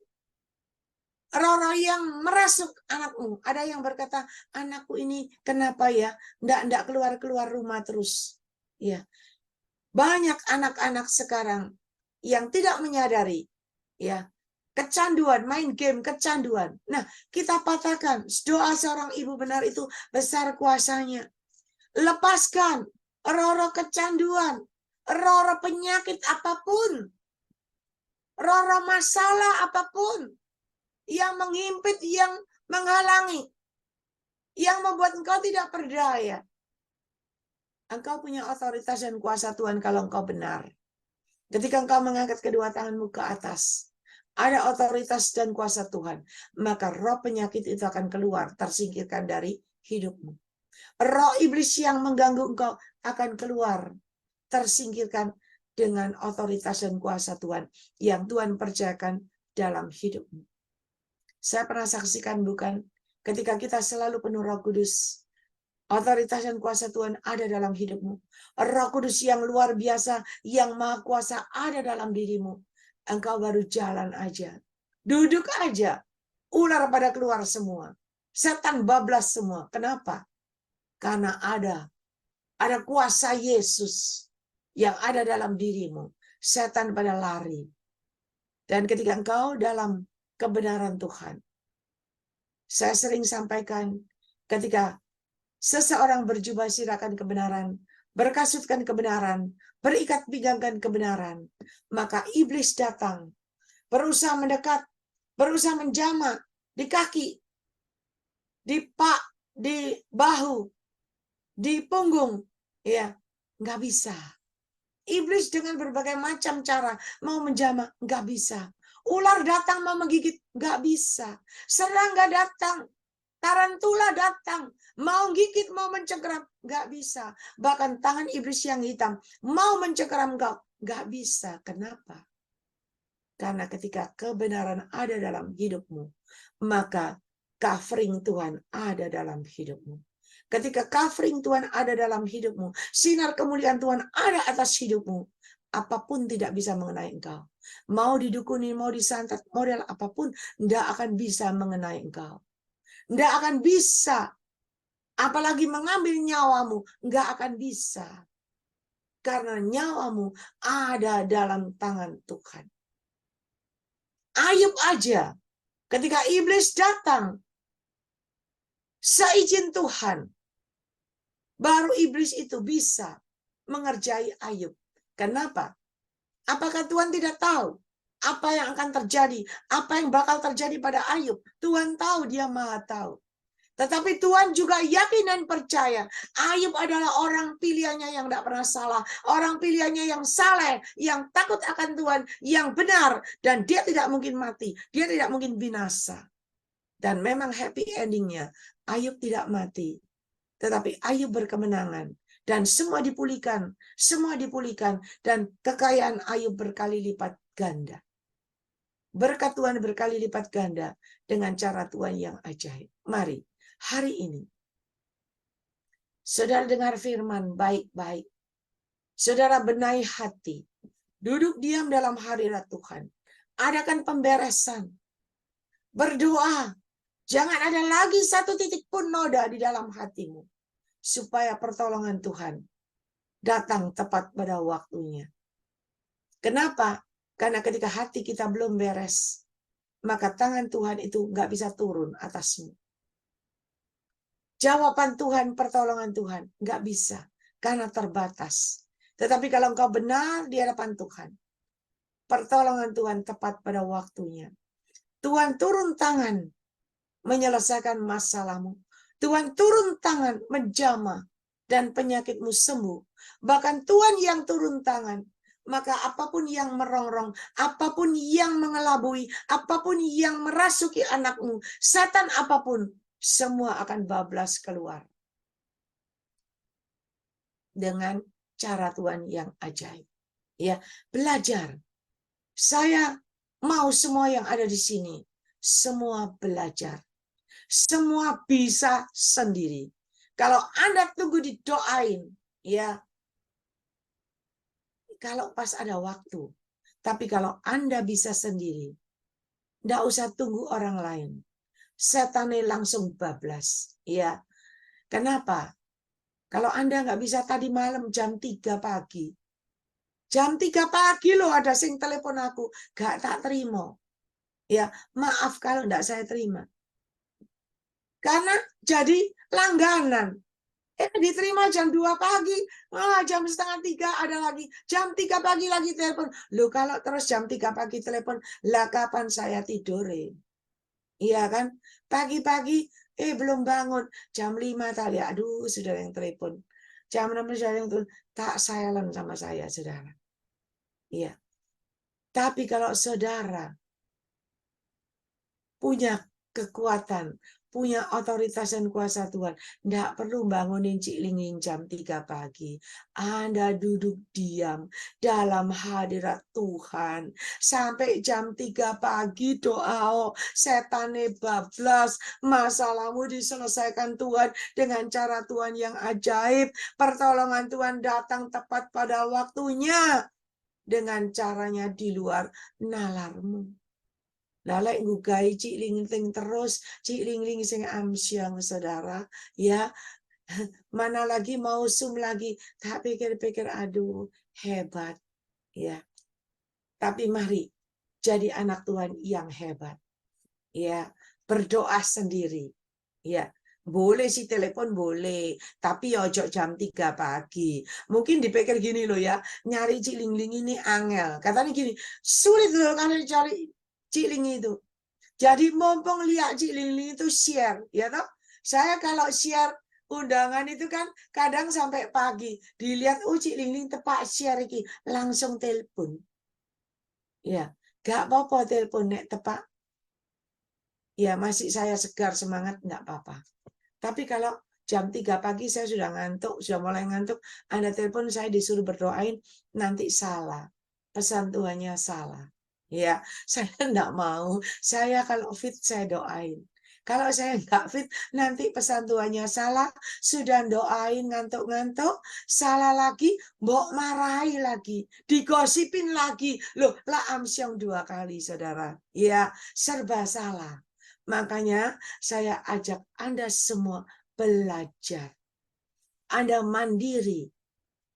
roh-roh yang merasuk anakmu. Ada yang berkata, anakku ini kenapa ya ndak keluar rumah terus. Ya, banyak anak-anak sekarang yang tidak menyadari, ya, kecanduan, main game, kecanduan. Nah, kita patahkan. Doa seorang ibu benar itu besar kuasanya. Lepaskan roh-roh kecanduan, roh-roh penyakit apapun, roh-roh masalah apapun yang mengimpit, yang menghalangi, yang membuat engkau tidak berdaya. Engkau punya otoritas dan kuasa Tuhan kalau engkau benar. Ketika engkau mengangkat kedua tanganmu ke atas, ada otoritas dan kuasa Tuhan, maka roh penyakit itu akan keluar, tersingkirkan dari hidupmu. Roh iblis yang mengganggu engkau akan keluar, tersingkirkan dengan otoritas dan kuasa Tuhan yang Tuhan percayakan dalam hidupmu. Saya pernah saksikan, bukan, ketika kita selalu penuh Roh Kudus, otoritas dan kuasa Tuhan ada dalam hidupmu. Roh Kudus yang luar biasa, yang maha kuasa ada dalam dirimu. Engkau baru jalan aja, duduk aja, ular pada keluar semua, setan bablas semua. Kenapa? Karena ada kuasa Yesus yang ada dalam dirimu. Setan pada lari. Dan ketika engkau dalam kebenaran Tuhan, saya sering sampaikan, ketika seseorang berjubah sirahkan kebenaran, berkasutkan kebenaran, berikat pinggangkan kebenaran, maka iblis datang, berusaha mendekat, berusaha menjamah di kaki, di bahu, di punggung, ya, nggak bisa. Iblis dengan berbagai macam cara mau menjamah, nggak bisa. Ular datang mau menggigit, nggak bisa. Serangga datang, tarantula datang, mau gigit, mau mencengkeram, nggak bisa. Bahkan tangan iblis yang hitam mau mencengkeram engkau, nggak bisa. Kenapa? Karena ketika kebenaran ada dalam hidupmu, maka covering Tuhan ada dalam hidupmu. Ketika covering Tuhan ada dalam hidupmu, sinar kemuliaan Tuhan ada atas hidupmu, apapun tidak bisa mengenai engkau. Mau didukuni, mau disantet, model apapun, tidak akan bisa mengenai engkau. Tidak akan bisa, apalagi mengambil nyawamu, nggak akan bisa. Karena nyawamu ada dalam tangan Tuhan. Ayub aja, ketika iblis datang, seizin Tuhan, baru iblis itu bisa mengerjai Ayub. Kenapa? Apakah Tuhan tidak tahu apa yang akan terjadi, apa yang bakal terjadi pada Ayub? Tuhan tahu, Dia Maha tahu. Tetapi Tuhan juga yakin dan percaya Ayub adalah orang pilihannya yang tidak pernah salah, orang pilihannya yang saleh, yang takut akan Tuhan, yang benar, dan dia tidak mungkin mati, dia tidak mungkin binasa. Dan memang happy endingnya, Ayub tidak mati, tetapi Ayub berkemenangan. Dan semua dipulihkan, dan kekayaan Ayub berkali lipat ganda. Berkat Tuhan berkali lipat ganda dengan cara Tuhan yang ajaib. Mari, hari ini, saudara dengar firman baik-baik. Saudara benahi hati. Duduk diam dalam hadirat Tuhan. Adakan pemberesan. Berdoa. Jangan ada lagi satu titik pun noda di dalam hatimu. Supaya pertolongan Tuhan datang tepat pada waktunya. Kenapa? Karena ketika hati kita belum beres, maka tangan Tuhan itu nggak bisa turun atasmu. Jawaban Tuhan, pertolongan Tuhan nggak bisa karena terbatas. Tetapi kalau engkau benar di hadapan Tuhan, pertolongan Tuhan tepat pada waktunya. Tuhan turun tangan menyelesaikan masalahmu. Tuhan turun tangan menjamah dan penyakitmu sembuh. Bahkan Tuhan yang turun tangan, maka apapun yang merongrong, apapun yang mengelabui, apapun yang merasuki anakmu, setan apapun, semua akan bablas keluar. Dengan cara Tuhan yang ajaib. Ya, belajar. Saya mau semua yang ada di sini, semua belajar. Semua bisa sendiri. Kalau Anda tunggu didoain, ya, kalau pas ada waktu. Tapi kalau Anda bisa sendiri, nggak usah tunggu orang lain. Setan langsung bablas. Ya, kenapa? Kalau Anda nggak bisa tadi malam jam 3 pagi. Jam 3 pagi loh ada sing telepon aku. Nggak tak terima. Ya, maaf kalau nggak saya terima. Karena jadi langganan. Diterima jam 2 pagi, jam setengah 3 ada lagi, jam 3 pagi lagi telepon. Loh kalau terus jam 3 pagi telepon, lah kapan saya tidur? Iya kan? Pagi-pagi, belum bangun. Jam 5 tadi, aduh sudah yang telepon. Jam 6 sudah yang telepon, tak silent sama saya, saudara. Iya. Tapi kalau saudara punya kekuatan, punya otoritas dan kuasa Tuhan, tidak perlu bangunin Cik Linging jam 3 pagi. Anda duduk diam dalam hadirat Tuhan. Sampai jam 3 pagi doa, setane bablas, masalahmu diselesaikan Tuhan dengan cara Tuhan yang ajaib. Pertolongan Tuhan datang tepat pada waktunya dengan caranya di luar nalarmu. Lalek ngugai Cik Lingling terus, Cik Lingling sing amsyang saudara, ya. Mana lagi mau Zoom lagi, tak pikir-pikir aduh hebat, ya. Tapi mari jadi anak Tuhan yang hebat, ya. Berdoa sendiri, ya. Boleh sih telepon boleh, tapi ojo jam 3 pagi. Mungkin dipikir gini loh ya, nyari Cik Lingling ini angel. Katanya gini, sulit loh kalau cari Cik Ling itu. Jadi mumpung lihat Cik Lingling itu share, ya toh. Saya kalau share undangan itu kan kadang sampai pagi. Dilihat, Cik Lingling tepak share iki, langsung telepon. Ya, gak apa-apa telepon nek tepak. Ya, masih saya segar semangat, nggak apa-apa. Tapi kalau jam 3 pagi saya sudah ngantuk, sudah mulai ngantuk, Anda telepon saya disuruh berdoain, nanti salah. Pesan Tuhannya salah. Ya, saya enggak mau. Saya kalau fit saya doain. Kalau saya enggak fit, nanti pesan Tuhannya salah, sudah doain ngantuk-ngantuk, salah lagi, mbok marahi lagi, digosipin lagi. Loh, lah amsyong 2 kali, saudara. Ya, serba salah. Makanya saya ajak Anda semua belajar. Anda mandiri.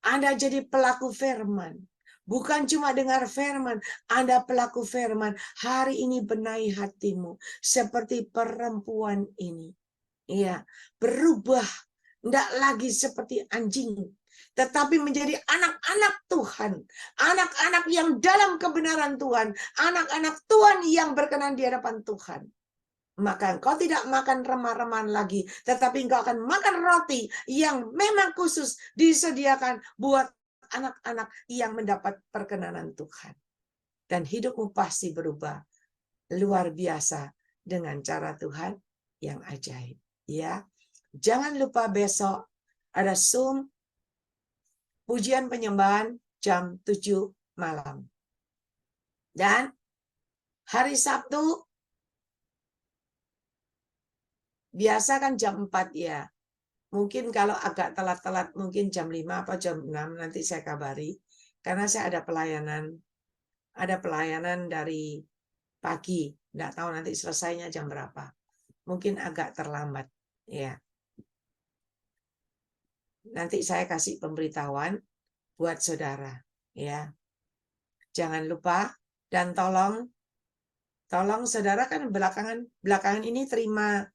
Anda jadi pelaku firman. Bukan cuma dengar firman, Anda pelaku firman. Hari ini benahi hatimu seperti perempuan ini. Iya, berubah. Tidak lagi seperti anjing, tetapi menjadi anak-anak Tuhan. Anak-anak yang dalam kebenaran Tuhan. Anak-anak Tuhan yang berkenan di hadapan Tuhan. Maka engkau tidak makan remah-remahan lagi, tetapi engkau akan makan roti yang memang khusus disediakan buat anak-anak yang mendapat perkenanan Tuhan. Dan hidupmu pasti berubah luar biasa dengan cara Tuhan yang ajaib. Ya, jangan lupa besok ada Zoom pujian penyembahan jam 7 malam. Dan hari Sabtu biasa kan jam 4 ya. Mungkin kalau agak telat-telat, mungkin jam 5 atau jam 6, nanti saya kabari. Karena saya ada pelayanan. Ada pelayanan dari pagi. Nggak tahu nanti selesainya jam berapa. Mungkin agak terlambat. Ya. Nanti saya kasih pemberitahuan. buat saudara, ya. Jangan lupa dan tolong saudara kan belakangan ini terima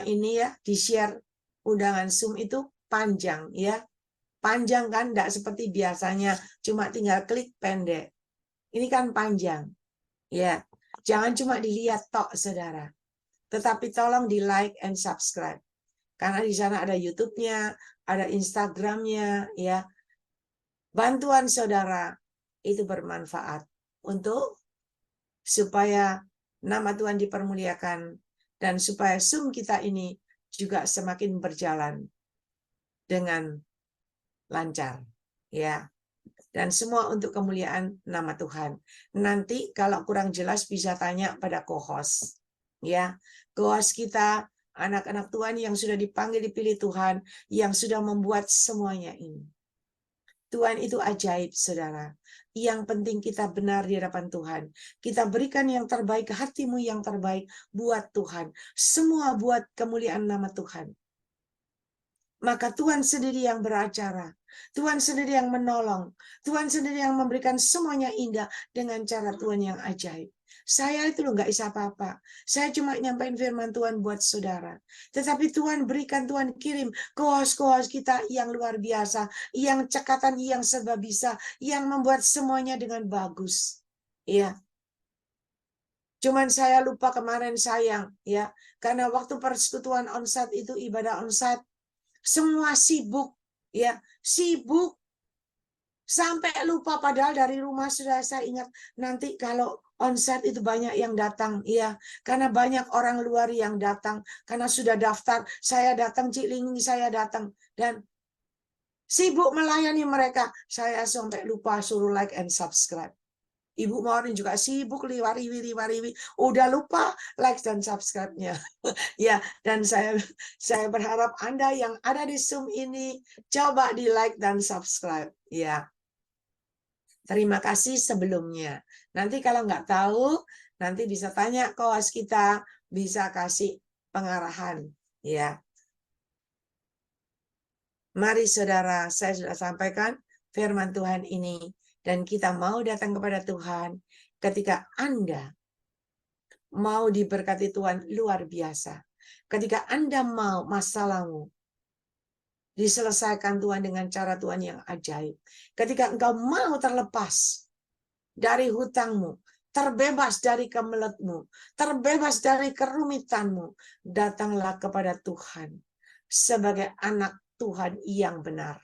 ini ya, di-share undangan Zoom itu panjang ya. Panjang kan, enggak seperti biasanya cuma tinggal klik pendek. Ini kan panjang. Ya. Jangan cuma dilihat tok saudara. Tetapi tolong di-like and subscribe. Karena di sana ada YouTube-nya, ada Instagram-nya ya. Bantuan saudara itu bermanfaat untuk supaya nama Tuhan dipermuliakan dan supaya Zoom kita ini juga semakin berjalan dengan lancar ya, dan semua untuk kemuliaan nama Tuhan. Nanti kalau kurang jelas bisa tanya pada co-host ya. Co-host kita anak-anak Tuhan yang sudah dipanggil dipilih Tuhan, yang sudah membuat semuanya ini. Tuhan itu ajaib, saudara. Yang penting kita benar di hadapan Tuhan. Kita berikan yang terbaik, hatimu yang terbaik buat Tuhan. Semua buat kemuliaan nama Tuhan. Maka Tuhan sendiri yang beracara. Tuhan sendiri yang menolong. Tuhan sendiri yang memberikan semuanya indah dengan cara Tuhan yang ajaib. Saya itu loh nggak bisa apa-apa. Saya cuma nyampaikan firman Tuhan buat saudara. Tetapi Tuhan berikan, Tuhan kirim kohos-kohos kita yang luar biasa, yang cekatan, yang serba bisa, yang membuat semuanya dengan bagus. Ya. Cuman saya lupa kemarin sayang ya, karena waktu persekutuan onsite itu ibadah onsite semua sibuk ya, sibuk sampai lupa, padahal dari rumah sudah saya ingat nanti kalau onsite itu banyak yang datang ya, karena banyak orang luar yang datang karena sudah daftar. Saya datang, Cilingi saya datang dan sibuk melayani mereka. Saya sampai lupa suruh like and subscribe. Ibu Maureen juga sibuk liwariwi, udah lupa like dan subscribe-nya. Ya, dan saya berharap Anda yang ada di Zoom ini coba di like dan subscribe. Ya, terima kasih sebelumnya. Nanti kalau nggak tahu, nanti bisa tanya koas kita, bisa kasih pengarahan. Ya, mari saudara, saya sudah sampaikan firman Tuhan ini. Dan kita mau datang kepada Tuhan ketika Anda mau diberkati Tuhan luar biasa. Ketika Anda mau masalahmu diselesaikan Tuhan dengan cara Tuhan yang ajaib. Ketika engkau mau terlepas dari hutangmu, terbebas dari kemeletmu, terbebas dari kerumitanmu, datanglah kepada Tuhan sebagai anak Tuhan yang benar,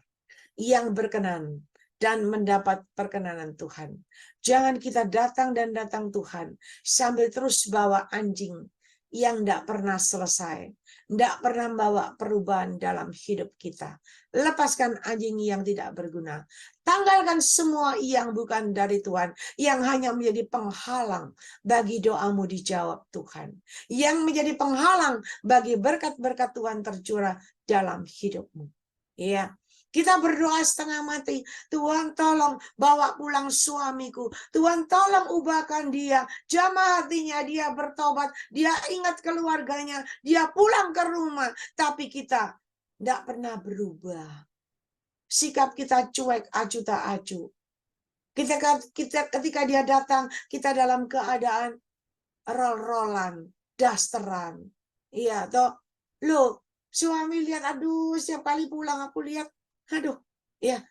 yang berkenan, dan mendapat perkenanan Tuhan. Jangan kita datang dan datang Tuhan sambil terus bawa anjing yang tidak pernah selesai, tidak pernah bawa perubahan dalam hidup kita. Lepaskan anjing yang tidak berguna. Tanggalkan semua yang bukan dari Tuhan, yang hanya menjadi penghalang bagi doamu dijawab Tuhan, yang menjadi penghalang bagi berkat-berkat Tuhan tercurah dalam hidupmu. Ya. Kita berdoa setengah mati, Tuhan tolong bawa pulang suamiku, Tuhan tolong ubahkan dia, jamah hatinya, dia bertobat, dia ingat keluarganya, dia pulang ke rumah, tapi kita tidak pernah berubah. Sikap kita cuek, acu tak acu. Ketika dia datang, kita dalam keadaan roll-rollan, dasteran. Iya, toh. Loh, suami lihat, aduh, setiap kali pulang aku lihat, aduh, ya,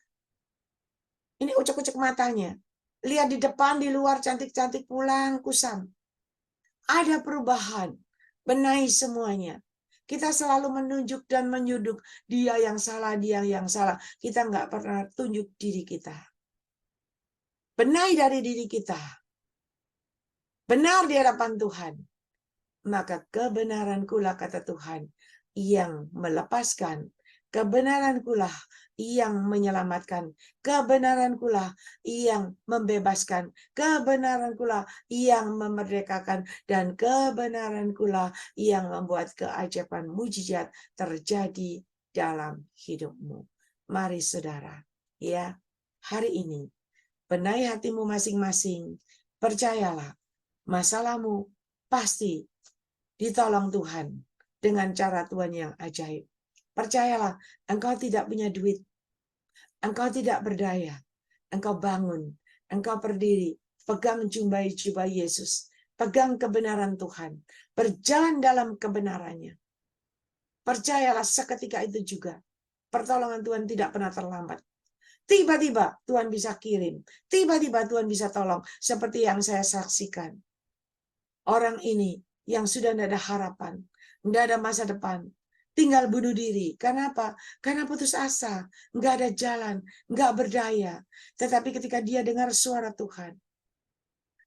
ini ucek-ucek matanya. Lihat di depan, di luar, cantik-cantik, pulang, kusam. Ada perubahan. Benahi semuanya. Kita selalu menunjuk dan menyuduk. Dia yang salah, dia yang salah. Kita nggak pernah tunjuk diri kita. Benahi dari diri kita. Benar di hadapan Tuhan. Maka kebenarankulah, kata Tuhan, yang melepaskan. Kebenarankulah yang menyelamatkan. Kebenarankulah yang membebaskan. Kebenarankulah yang memerdekakan. Dan kebenarankulah yang membuat keajaiban mujizat terjadi dalam hidupmu. Mari saudara, ya, hari ini benahi hatimu masing-masing. Percayalah, masalahmu pasti ditolong Tuhan dengan cara Tuhan yang ajaib. Percayalah, engkau tidak punya duit. Engkau tidak berdaya. Engkau bangun. Engkau berdiri. Pegang jubah Yesus. Pegang kebenaran Tuhan. Berjalan dalam kebenarannya. Percayalah seketika itu juga. Pertolongan Tuhan tidak pernah terlambat. Tiba-tiba Tuhan bisa kirim. Tiba-tiba Tuhan bisa tolong. Seperti yang saya saksikan. Orang ini yang sudah tidak ada harapan. Tidak ada masa depan. Tinggal bunuh diri. Kenapa? Karena putus asa. Nggak ada jalan. Nggak berdaya. Tetapi ketika dia dengar suara Tuhan,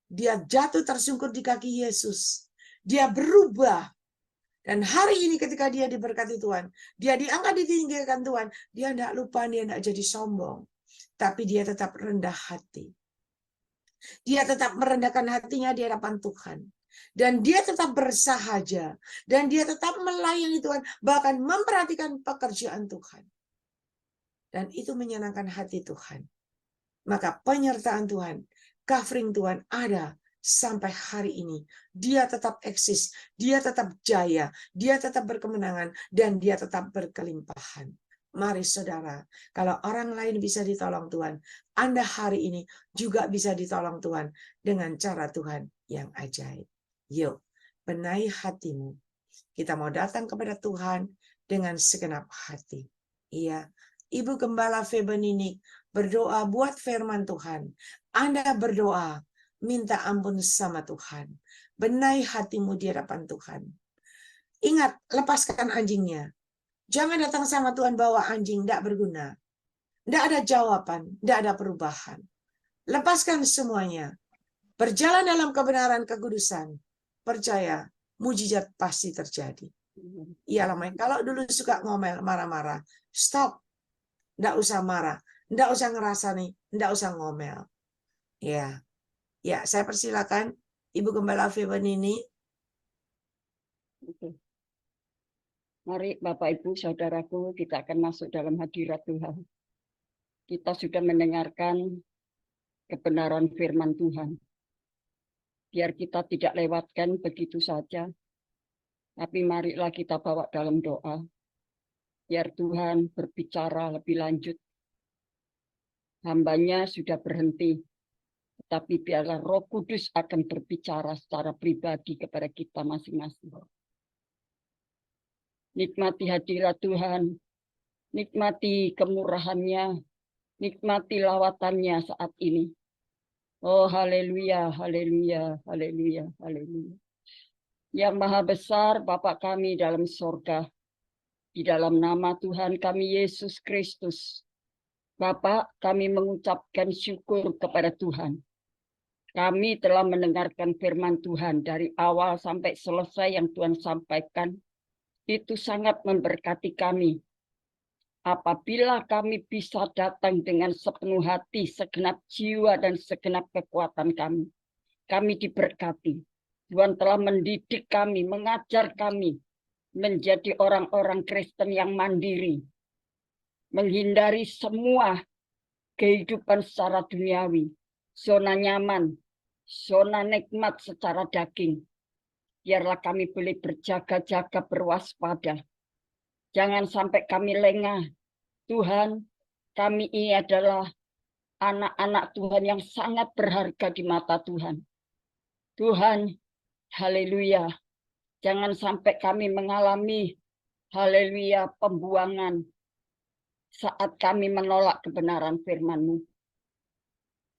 dia jatuh tersungkur di kaki Yesus. Dia berubah. Dan hari ini ketika dia diberkati Tuhan, dia diangkat ditinggikan Tuhan, dia tidak lupa, dia tidak jadi sombong. Tapi dia tetap rendah hati. Dia tetap merendahkan hatinya di hadapan Tuhan. Dan dia tetap bersahaja. Dan dia tetap melayani Tuhan. Bahkan memperhatikan pekerjaan Tuhan. Dan itu menyenangkan hati Tuhan. Maka penyertaan Tuhan, covering Tuhan ada sampai hari ini. Dia tetap eksis. Dia tetap jaya. Dia tetap berkemenangan. Dan dia tetap berkelimpahan. Mari saudara, kalau orang lain bisa ditolong Tuhan, Anda hari ini juga bisa ditolong Tuhan dengan cara Tuhan yang ajaib. Yuk, benahi hatimu. Kita mau datang kepada Tuhan dengan segenap hati. Iya, Ibu Gembala Febeninik berdoa buat firman Tuhan. Anda berdoa, minta ampun sama Tuhan. Benahi hatimu di hadapan Tuhan. Ingat, lepaskan anjingnya. Jangan datang sama Tuhan bawa anjing, tidak berguna. Tidak ada jawaban, tidak ada perubahan. Lepaskan semuanya. Berjalan dalam kebenaran kekudusan. Percaya, mujizat pasti terjadi. Iyalah, kalau dulu suka ngomel, marah-marah, stop. Tidak usah marah, tidak usah ngerasa nih, tidak usah ngomel. Ya, saya persilakan Ibu Gembala Feben ini. Mari Bapak Ibu Saudaraku, kita akan masuk dalam hadirat Tuhan. Kita sudah mendengarkan kebenaran firman Tuhan. Biar kita tidak lewatkan begitu saja, tapi marilah kita bawa dalam doa. Biar Tuhan berbicara lebih lanjut. Hambanya sudah berhenti, tetapi biarlah Roh Kudus akan berbicara secara pribadi kepada kita masing-masing. Nikmati hadirat Tuhan, nikmati kemurahannya, nikmati lawatannya saat ini. Oh haleluya, haleluya, haleluya, haleluya. Yang Maha Besar Bapa kami dalam sorga, di dalam nama Tuhan kami Yesus Kristus. Bapak, kami mengucapkan syukur kepada Tuhan. Kami telah mendengarkan firman Tuhan dari awal sampai selesai yang Tuhan sampaikan. Itu sangat memberkati kami. Apabila kami bisa datang dengan sepenuh hati, segenap jiwa, dan segenap kekuatan kami. Kami diberkati. Tuhan telah mendidik kami, mengajar kami menjadi orang-orang Kristen yang mandiri. Menghindari semua kehidupan secara duniawi. Zona nyaman, zona nikmat secara daging. Biarlah kami boleh berjaga-jaga, berwaspada. Jangan sampai kami lengah. Tuhan, kami ini adalah anak-anak Tuhan yang sangat berharga di mata Tuhan. Tuhan, haleluya. Jangan sampai kami mengalami, haleluya, pembuangan saat kami menolak kebenaran firman-Mu.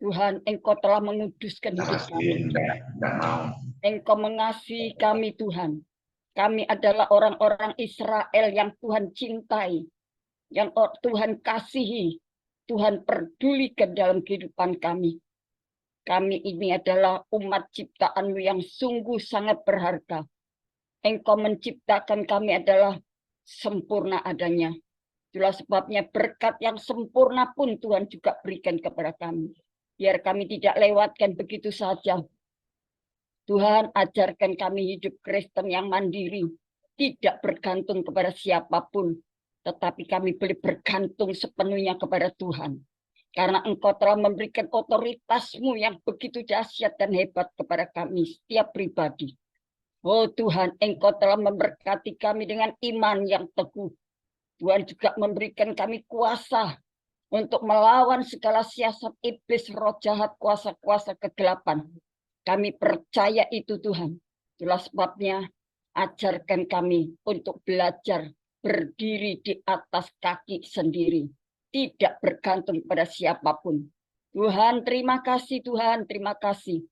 Tuhan, Engkau telah menguduskan hidup kami. Engkau mengasihi kami, Tuhan. Kami adalah orang-orang Israel yang Tuhan cintai, yang Tuhan kasihi, Tuhan pedulikan dalam kehidupan kami. Kami ini adalah umat ciptaan-Mu yang sungguh sangat berharga. Engkau menciptakan kami adalah sempurna adanya. Itulah sebabnya berkat yang sempurna pun Tuhan juga berikan kepada kami. Biar kami tidak lewatkan begitu saja. Tuhan, ajarkan kami hidup Kristen yang mandiri. Tidak bergantung kepada siapapun. Tetapi kami boleh bergantung sepenuhnya kepada Tuhan. Karena Engkau telah memberikan otoritas-Mu yang begitu dahsyat dan hebat kepada kami, setiap pribadi. Oh Tuhan, Engkau telah memberkati kami dengan iman yang teguh. Tuhan juga memberikan kami kuasa untuk melawan segala siasat iblis, roh jahat, kuasa-kuasa kegelapan. Kami percaya itu Tuhan. Itulah sebabnya ajarkan kami untuk belajar berdiri di atas kaki sendiri, tidak bergantung pada siapapun. Tuhan, terima kasih Tuhan, terima kasih.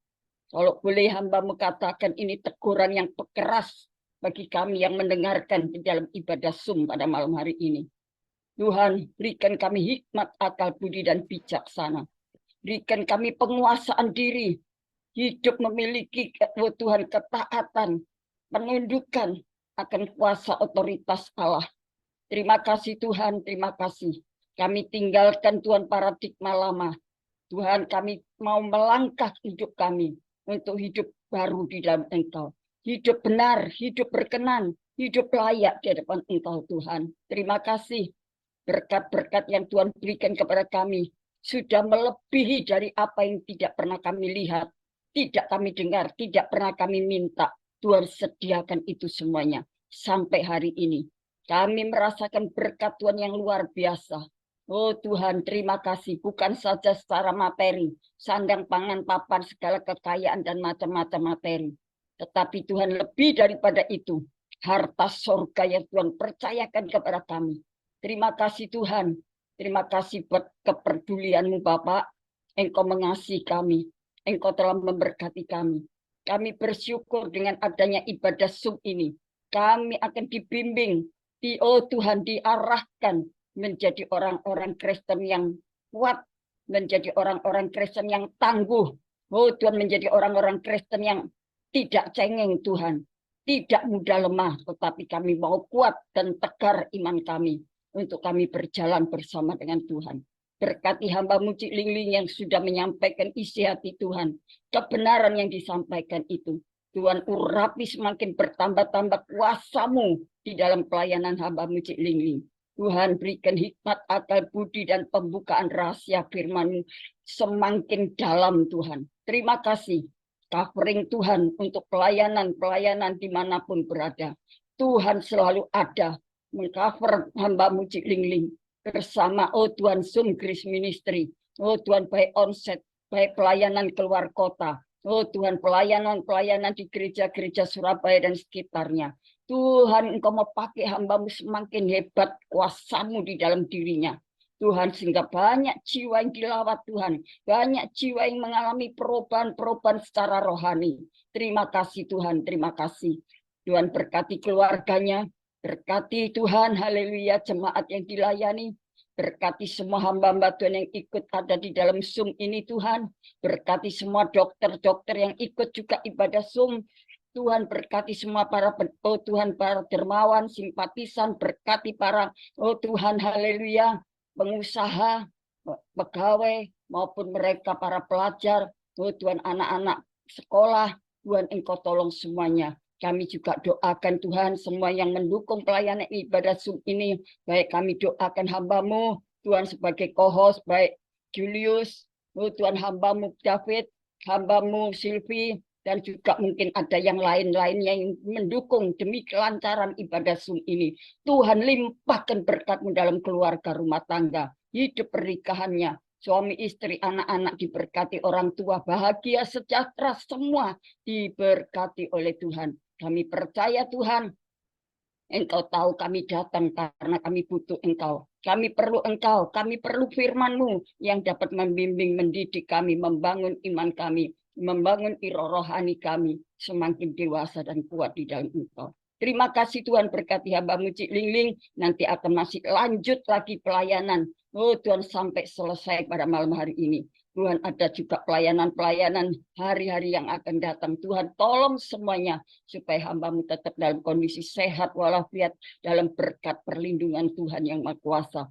Kalau boleh hamba-Mu katakan ini teguran yang keras bagi kami yang mendengarkan di dalam ibadah Zoom pada malam hari ini. Tuhan, berikan kami hikmat, akal budi, dan bijaksana. Berikan kami penguasaan diri, hidup memiliki Tuhan ketaatan, penundukan akan kuasa otoritas Allah. Terima kasih Tuhan, terima kasih. Kami tinggalkan Tuhan paradigma lama. Tuhan, kami mau melangkah hidup kami untuk hidup baru di dalam Engkau. Hidup benar, hidup berkenan, hidup layak di hadapan Engkau Tuhan. Terima kasih. Berkat-berkat yang Tuhan berikan kepada kami sudah melebihi dari apa yang tidak pernah kami lihat, tidak kami dengar, tidak pernah kami minta. Tuhan sediakan itu semuanya. Sampai hari ini kami merasakan berkat Tuhan yang luar biasa. Oh Tuhan, terima kasih. Bukan saja secara materi, sandang, pangan, papan, segala kekayaan dan macam-macam materi. Tetapi Tuhan lebih daripada itu, harta surga yang Tuhan percayakan kepada kami. Terima kasih Tuhan. Terima kasih buat kepedulian-Mu Bapak. Engkau mengasihi kami. Engkau telah memberkati kami. Kami bersyukur dengan adanya ibadah Zoom ini. Kami akan dibimbing. Oh Tuhan, diarahkan menjadi orang-orang Kristen yang kuat. Menjadi orang-orang Kristen yang tangguh. Oh Tuhan, menjadi orang-orang Kristen yang tidak cengeng Tuhan. Tidak mudah lemah. Tetapi kami mau kuat dan tegar iman kami. Untuk kami berjalan bersama dengan Tuhan. Berkati hamba-Mu Cik Lingling yang sudah menyampaikan isi hati Tuhan. Kebenaran yang disampaikan itu. Tuhan urapi semakin bertambah-tambah kuasa-Mu di dalam pelayanan hamba-Mu Cik Lingling. Tuhan berikan hikmat, akal budi, dan pembukaan rahasia firman-Mu semakin dalam Tuhan. Terima kasih. Covering Tuhan untuk pelayanan-pelayanan dimanapun berada. Tuhan selalu ada. Mengcover hamba-Mu Cik Lingling bersama Tuhan Zoom Grace Ministry. Tuhan, baik onset, baik pelayanan keluar kota. Tuhan, pelayanan di gereja-gereja Surabaya dan sekitarnya. Tuhan, Engkau mau pakai hamba-Mu semakin hebat kuasa-Mu di dalam dirinya. Tuhan, sehingga banyak jiwa yang dilawat Tuhan. Banyak jiwa yang mengalami perubahan-perubahan secara rohani. Terima kasih Tuhan, terima kasih. Tuhan berkati keluarganya. Berkati Tuhan, haleluya, jemaat yang dilayani. Berkati semua hamba-hamba Tuhan yang ikut ada di dalam Zoom ini Tuhan. Berkati semua dokter-dokter yang ikut juga ibadah Zoom. Tuhan berkati semua para Tuhan, para dermawan, simpatisan. Berkati para Tuhan, haleluya, pengusaha, pegawai, maupun mereka para pelajar. Tuhan, anak-anak sekolah. Tuhan, Engkau tolong semuanya. Kami juga doakan Tuhan semua yang mendukung pelayanan ibadah Zoom ini. Baik kami doakan hamba-Mu, Tuhan sebagai co-host, baik Julius, Tuhan hamba-Mu David, hamba-Mu Silvi, dan juga mungkin ada yang lain-lainnya yang mendukung demi kelancaran ibadah Zoom ini. Tuhan limpahkan berkat-Mu dalam keluarga rumah tangga, hidup pernikahannya, suami istri, anak-anak diberkati, orang tua bahagia, sejahtera, semua diberkati oleh Tuhan. Kami percaya Tuhan, Engkau tahu kami datang karena kami butuh Engkau. Kami perlu Engkau, kami perlu firman-Mu yang dapat membimbing, mendidik kami, membangun iman kami, membangun rohani kami semakin dewasa dan kuat di dalam Engkau. Terima kasih Tuhan, berkati hamba-Mu Cik Lingling, nanti akan masih lanjut lagi pelayanan. Tuhan sampai selesai pada malam hari ini. Tuhan, ada juga pelayanan-pelayanan hari-hari yang akan datang. Tuhan, tolong semuanya supaya hamba-Mu tetap dalam kondisi sehat walafiat dalam berkat perlindungan Tuhan yang Maha Kuasa.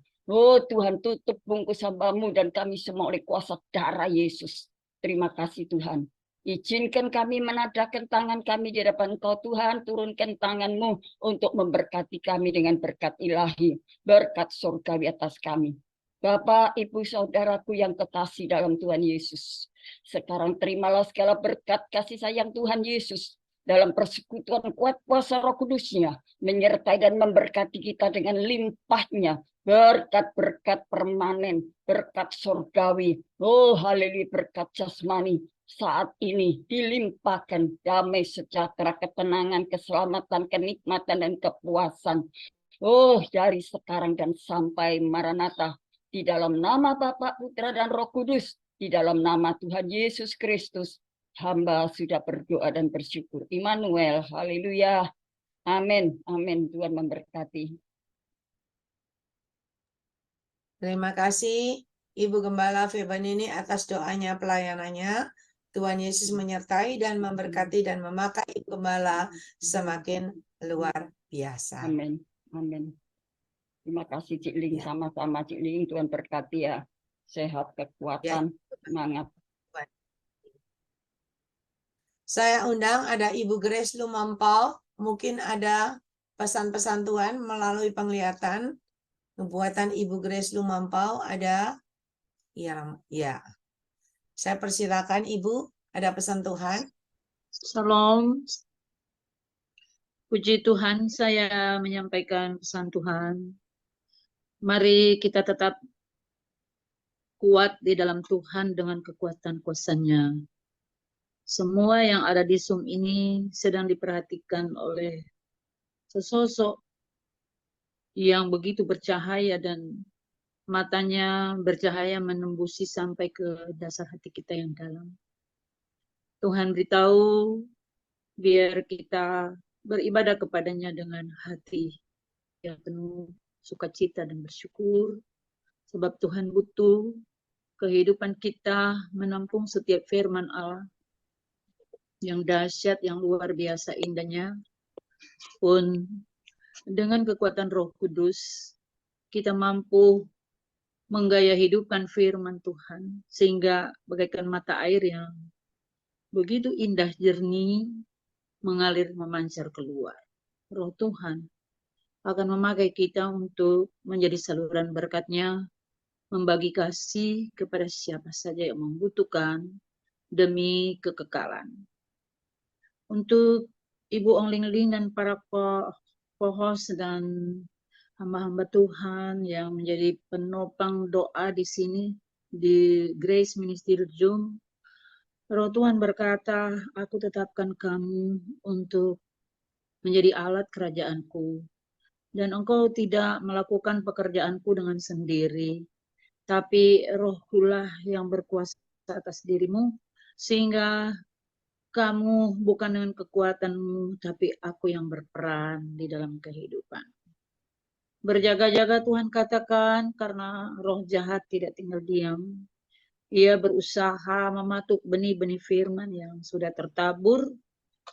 Tuhan, tutup bungkus hamba-Mu dan kami semua oleh kuasa darah Yesus. Terima kasih Tuhan. Izinkan kami menadahkan tangan kami di hadapan Engkau Tuhan. Turunkan tangan-Mu untuk memberkati kami dengan berkat ilahi. Berkat surgawi atas kami. Bapak, Ibu, Saudaraku yang kekasih dalam Tuhan Yesus. Sekarang terimalah segala berkat kasih sayang Tuhan Yesus. Dalam persekutuan kuat kuasa Roh Kudus-Nya. Menyertai dan memberkati kita dengan limpahnya. berkat-berkat permanen, berkat surgawi, oh haleluya, berkat jasmani saat ini dilimpahkan damai, sejahtera, ketenangan, keselamatan, kenikmatan, dan kepuasan. Oh, dari sekarang dan sampai Maranatha, di dalam nama Bapa, Putra, dan Roh Kudus, di dalam nama Tuhan Yesus Kristus, hamba sudah berdoa dan bersyukur. Immanuel, haleluya. Amin, amin. Tuhan memberkati. Terima kasih Ibu Gembala Febanini atas doanya, pelayanannya. Tuhan Yesus menyertai dan memberkati dan memakai Ibu Gembala semakin luar biasa. Amin, amin. Terima kasih Cik Ling, Ya. sama-sama Cik Ling. Tuhan berkati ya. Sehat, kekuatan, semangat. Saya undang ada Ibu Grace Lumampau. Mungkin ada pesan-pesan Tuhan melalui penglihatan. Nubuatan Ibu Grace Lumampau ada. Ya. Saya persilakan Ibu, ada pesan Tuhan. Shalom. Puji Tuhan, saya menyampaikan pesan Tuhan. Mari kita tetap kuat di dalam Tuhan dengan kekuatan kuasa-Nya. Semua yang ada di Zoom ini sedang diperhatikan oleh sesosok yang begitu bercahaya dan matanya bercahaya menembusi sampai ke dasar hati kita yang dalam. Tuhan beritahu biar kita beribadah kepadanya dengan hati yang penuh sukacita dan bersyukur, sebab Tuhan butuh kehidupan kita menampung setiap firman Allah yang dahsyat, yang luar biasa indahnya. Pun dengan kekuatan Roh Kudus kita mampu menggaya hidupkan firman Tuhan sehingga bagaikan mata air yang begitu indah jernih mengalir memancar keluar. Roh Tuhan akan memakai kita untuk menjadi saluran berkat-Nya, membagi kasih kepada siapa saja yang membutuhkan demi kekekalan. Untuk Ibu Ong Ling Ling dan para co-host dan hamba-hamba Tuhan yang menjadi penopang doa di sini di Grace Ministry Zoom, Roh Tuhan berkata, aku tetapkan kamu untuk menjadi alat kerajaan-Ku, dan engkau tidak melakukan pekerjaanku dengan sendiri, tapi Rohkulah yang berkuasa atas dirimu, sehingga kamu bukan dengan kekuatanmu, tapi aku yang berperan di dalam kehidupan. Berjaga-jaga Tuhan katakan, karena roh jahat tidak tinggal diam. Ia berusaha mematuk benih-benih firman yang sudah tertabur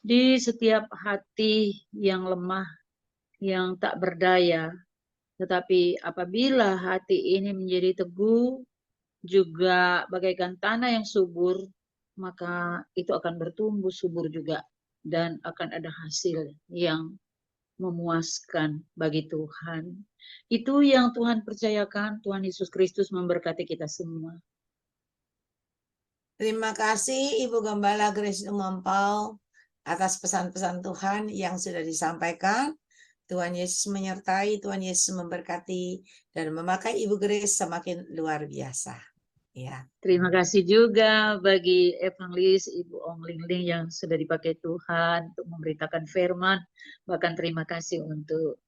di setiap hati yang lemah, yang tak berdaya. Tetapi apabila hati ini menjadi teguh, juga bagaikan tanah yang subur, maka itu akan bertumbuh subur juga dan akan ada hasil yang memuaskan bagi Tuhan. Itu yang Tuhan percayakan. Tuhan Yesus Kristus memberkati kita semua. Terima kasih Ibu Gembala Grace Lumampau atas pesan-pesan Tuhan yang sudah disampaikan. Tuhan Yesus menyertai, Tuhan Yesus memberkati, dan memakai Ibu Grace semakin luar biasa. Ya. Terima kasih juga bagi evangelis Ibu Ong Ling Ling yang sudah dipakai Tuhan untuk memberitakan firman. Bahkan terima kasih untuk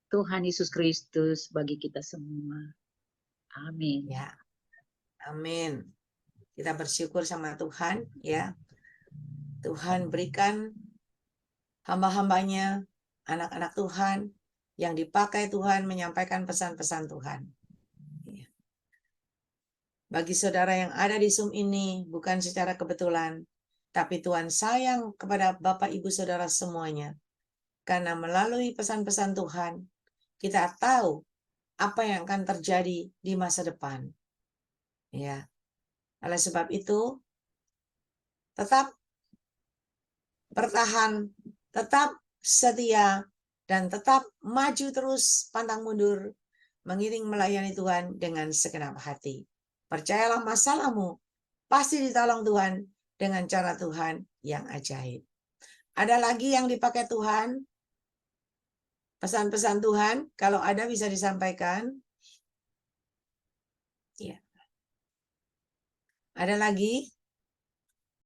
Tuhan Yesus Kristus bagi kita semua. Amin. Ya. Amin. Kita bersyukur sama Tuhan, ya. Tuhan berikan hamba-hambanya, anak-anak Tuhan yang dipakai Tuhan menyampaikan pesan-pesan Tuhan. Bagi saudara yang ada di Zoom ini, bukan secara kebetulan, tapi Tuhan sayang kepada Bapak Ibu Saudara semuanya. Karena melalui pesan-pesan Tuhan, kita tahu apa yang akan terjadi di masa depan. Ya. Oleh sebab itu, tetap bertahan, tetap setia, dan tetap maju terus, pantang mundur, mengiring melayani Tuhan dengan segenap hati. Percayalah masalahmu pasti ditolong Tuhan dengan cara Tuhan yang ajaib. Ada lagi yang dipakai Tuhan? Pesan-pesan Tuhan, kalau ada bisa disampaikan. Ada lagi?